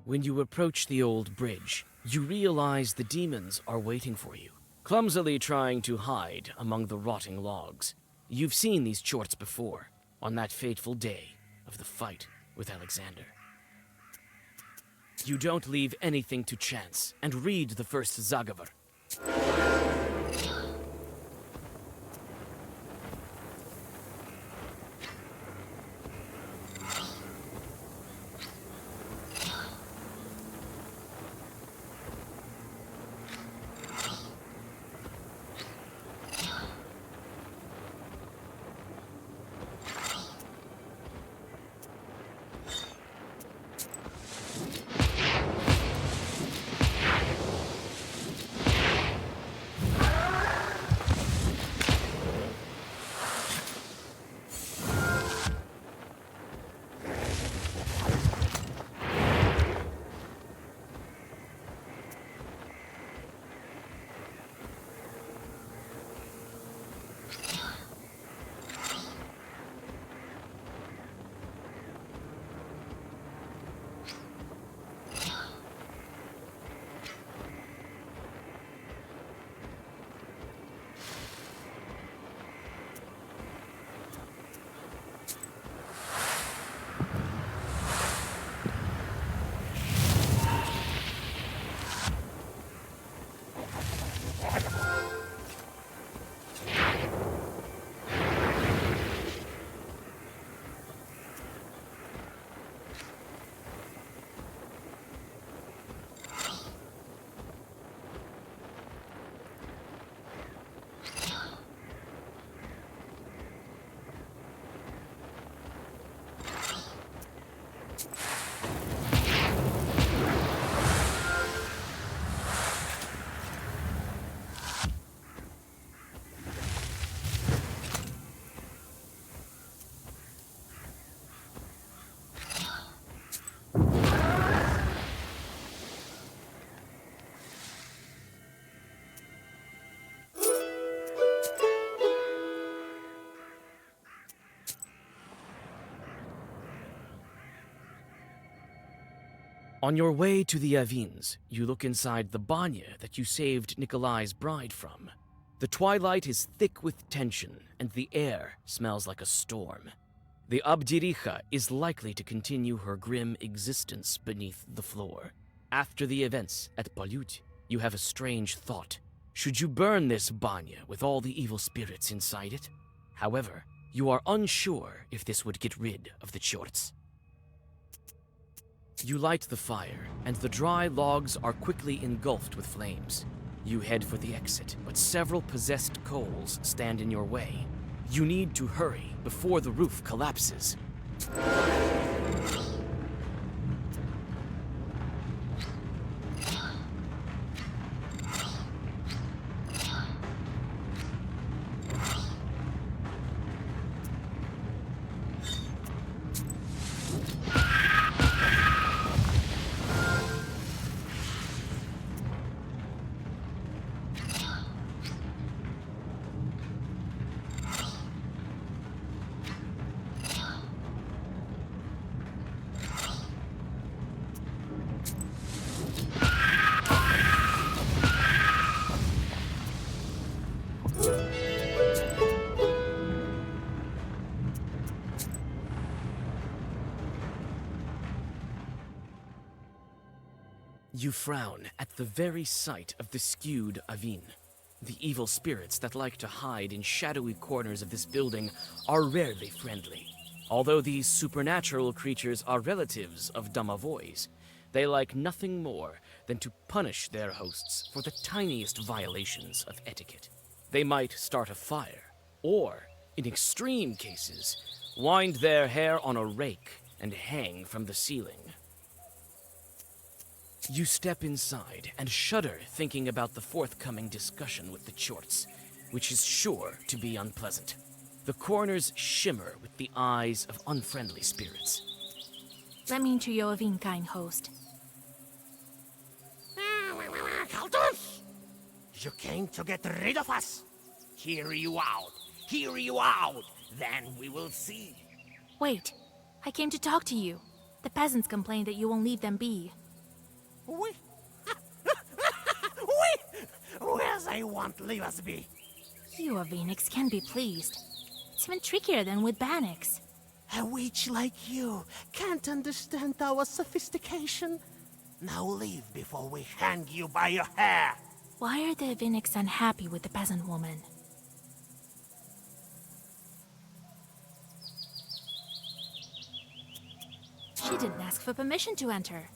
When you approach the old bridge, you realize the demons are waiting for you, clumsily trying to hide among the rotting logs. You've seen these chorts before, on that fateful day of the fight with Alexander. You don't leave anything to chance, and read the first Zagavar. On your way to the Avins, you look inside the banya that you saved Nikolai's bride from. The twilight is thick with tension, and the air smells like a storm. The Abdiricha is likely to continue her grim existence beneath the floor. After the events at Balut, you have a strange thought. Should you burn this banya with all the evil spirits inside it? However, you are unsure if this would get rid of the chorts. You light the fire, and the dry logs are quickly engulfed with flames. You head for the exit, but several possessed coals stand in your way. You need to hurry before the roof collapses. You frown at the very sight of the skewed Avin. The evil spirits that like to hide in shadowy corners of this building are rarely friendly. Although these supernatural creatures are relatives of Domovoy's, they like nothing more than to punish their hosts for the tiniest violations of etiquette. They might start a fire, or, in extreme cases, wind their hair on a rake and hang from the ceiling. You step inside and shudder thinking about the forthcoming discussion with the Chorts, which is sure to be unpleasant. The corners shimmer with the eyes of unfriendly spirits. Let me into your Avin, kind host. Kaltus! You came to get rid of us? Hear you out. Hear you out. Then we will see. Wait, I came to talk to you. The peasants complain that you won't leave them be. We? Where's I won't leave us be? You Avenics can be pleased. It's even trickier than with Banics. A witch like you can't understand our sophistication. Now leave before we hang you by your hair. Why are the Avenics unhappy with the peasant woman? She didn't ask for permission to enter,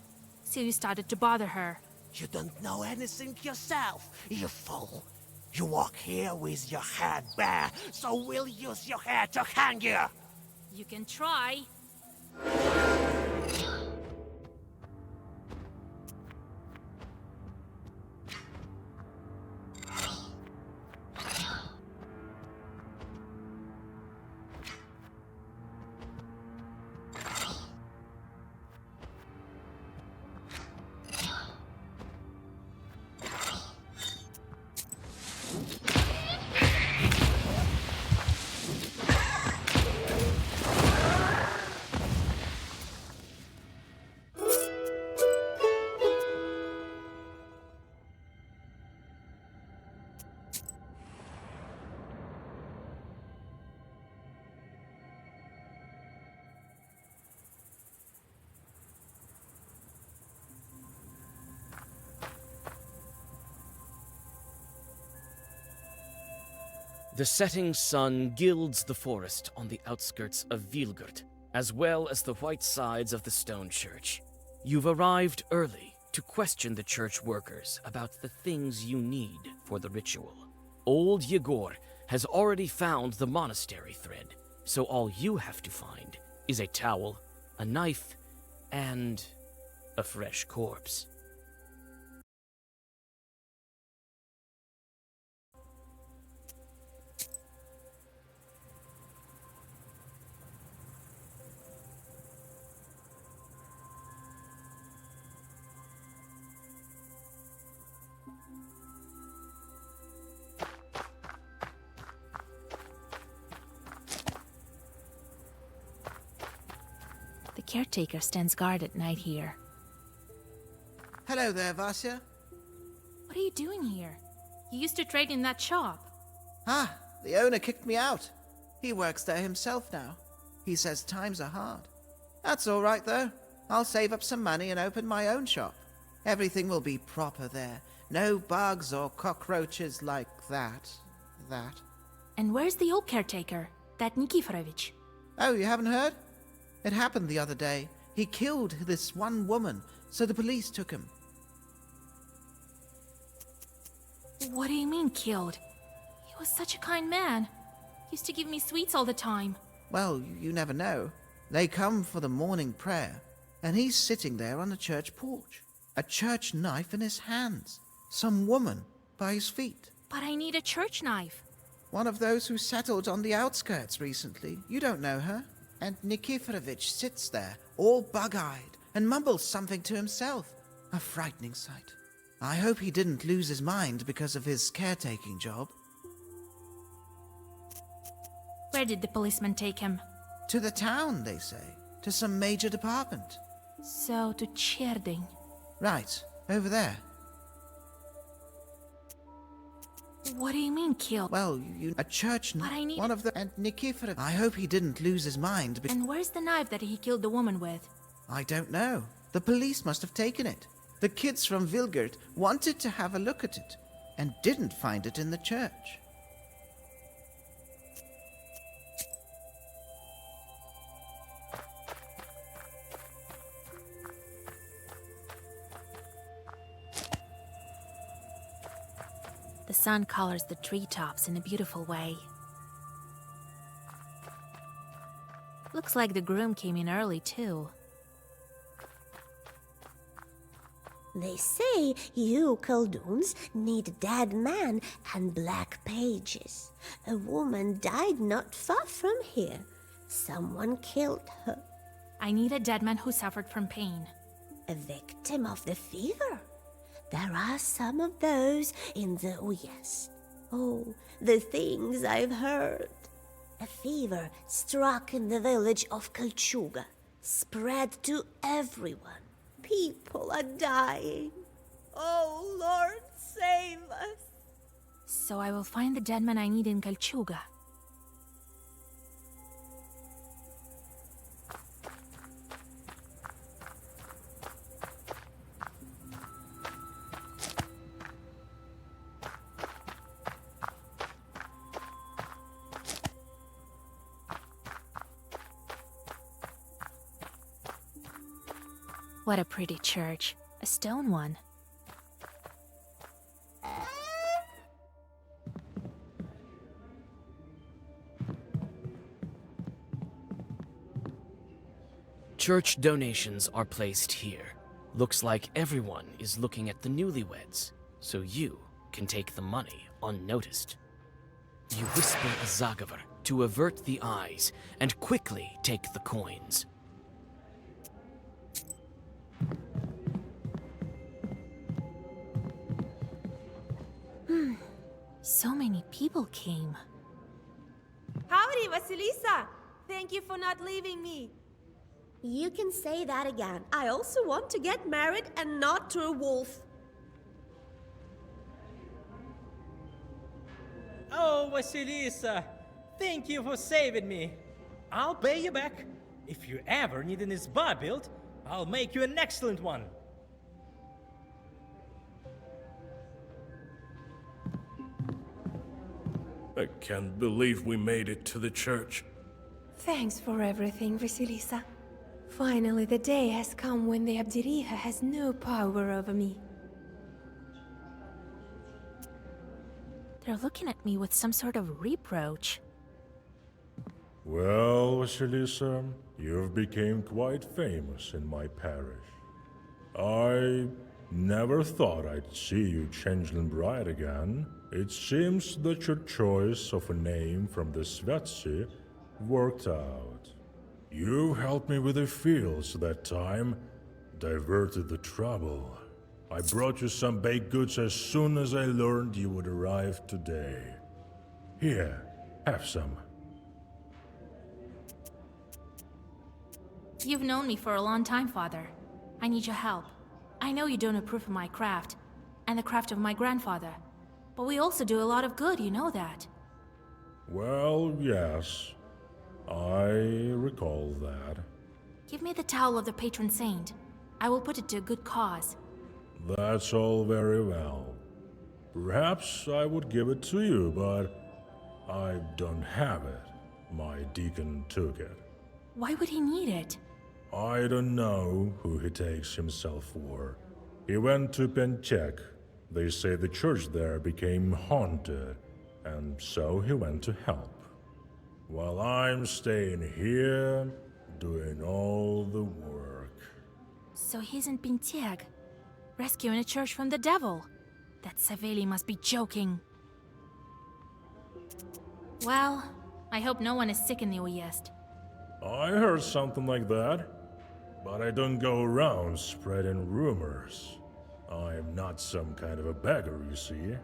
so you started to bother her. You don't know anything yourself, you fool. You walk here with your head bare, so we'll use your hair to hang you. You can try. The setting sun gilds the forest on the outskirts of Vilgurt, as well as the white sides of the stone church. You've arrived early to question the church workers about the things you need for the ritual. Old Yegor has already found the monastery thread, so all you have to find is a towel, a knife, and a fresh corpse. The caretaker stands guard at night here. Hello there, Vasya. What are you doing here? You used to trade in that shop. Ah, the owner kicked me out. He works there himself now. He says times are hard. That's all right, though. I'll save up some money and open my own shop. Everything will be proper there. No bugs or cockroaches like that. And where's the old caretaker? That Nikiforovich? Oh, you haven't heard? It happened the other day. He killed this one woman, so the police took him. What do you mean, killed? He was such a kind man. Used to give me sweets all the time. Well, you never know. They come for the morning prayer, and he's sitting there on the church porch, a church knife in his hands, some woman by his feet. But I need a church knife. One of those who settled on the outskirts recently. You don't know her. And Nikiforovich sits there, all bug-eyed, and mumbles something to himself. A frightening sight. I hope he didn't lose his mind because of his caretaking job. Where did the policeman take him? To the town, they say. To some major department. So, to Cherding. Right, over there. What do you mean, killed? Well, a church... But I need... One of the... And Nikiforovich... I hope he didn't lose his mind And where's the knife that he killed the woman with? I don't know. The police must have taken it. The kids from Vilgert wanted to have a look at it and didn't find it in the church. The sun colors the treetops in a beautiful way. Looks like the groom came in early, too. They say you Khaldun's need a dead man and black pages. A woman died not far from here. Someone killed her. I need a dead man who suffered from pain. A victim of the fever. There are some of those in the Uyezd. Oh, the things I've heard. A fever struck in the village of Kalchuga, spread to everyone. People are dying. Oh, Lord, save us. So I will find the dead man I need in Kalchuga. What a pretty church. A stone one. Church donations are placed here. Looks like everyone is looking at the newlyweds, so you can take the money unnoticed. You whisper a Zagavar to avert the eyes and quickly take the coins. So many people came. Howdy, Vasilisa! Thank you for not leaving me. You can say that again. I also want to get married and not to a wolf. Oh, Vasilisa, thank you for saving me. I'll pay you back. If you ever need an Isba built, I'll make you an excellent one. I can't believe we made it to the church. Thanks for everything, Vasilisa. Finally, the day has come when the Abdiriha has no power over me. They're looking at me with some sort of reproach. Well, Vasilisa, you've become quite famous in my parish. I never thought I'd see you changeling bride again. It seems that your choice of a name from the Svetsi worked out. You helped me with the fields that time, diverted the trouble. I brought you some baked goods as soon as I learned you would arrive today. Here, have some. You've known me for a long time, Father. I need your help. I know you don't approve of my craft, and the craft of my grandfather. But we also do a lot of good, you know that. Well, yes. I recall that. Give me the towel of the patron saint. I will put it to a good cause. That's all very well. Perhaps I would give it to you, but I don't have it. My deacon took it. Why would he need it? I don't know who he takes himself for. He went to Penchek. They say the church there became haunted, and so he went to help. While I'm staying here, doing all the work. So he's in Pintiag, rescuing a church from the devil. That Saveli must be joking. Well, I hope no one is sick in the Uyezd. I heard something like that, but I don't go around spreading rumors. I'm not some kind of a beggar, you see.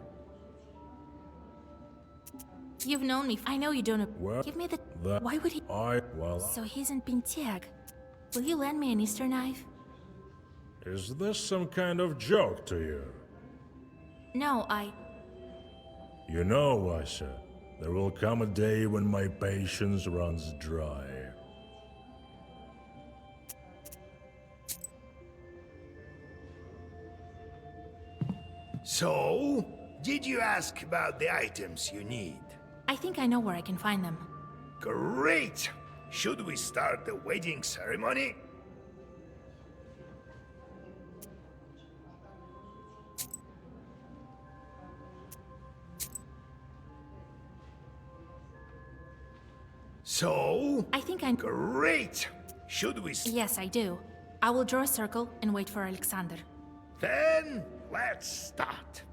You've known me. I know you don't. Well, give me the. that Why would he? So he's in Pintiag. Will you lend me an Easter knife? Is this some kind of joke to you? No, You know, Asha, there will come a day when my patience runs dry. So, did you ask about the items you need? I think I know where I can find them. Great! Should we start the wedding ceremony? So? I think I'm... Great! Should we... Yes, I do. I will draw a circle and wait for Alexander. Then, let's start.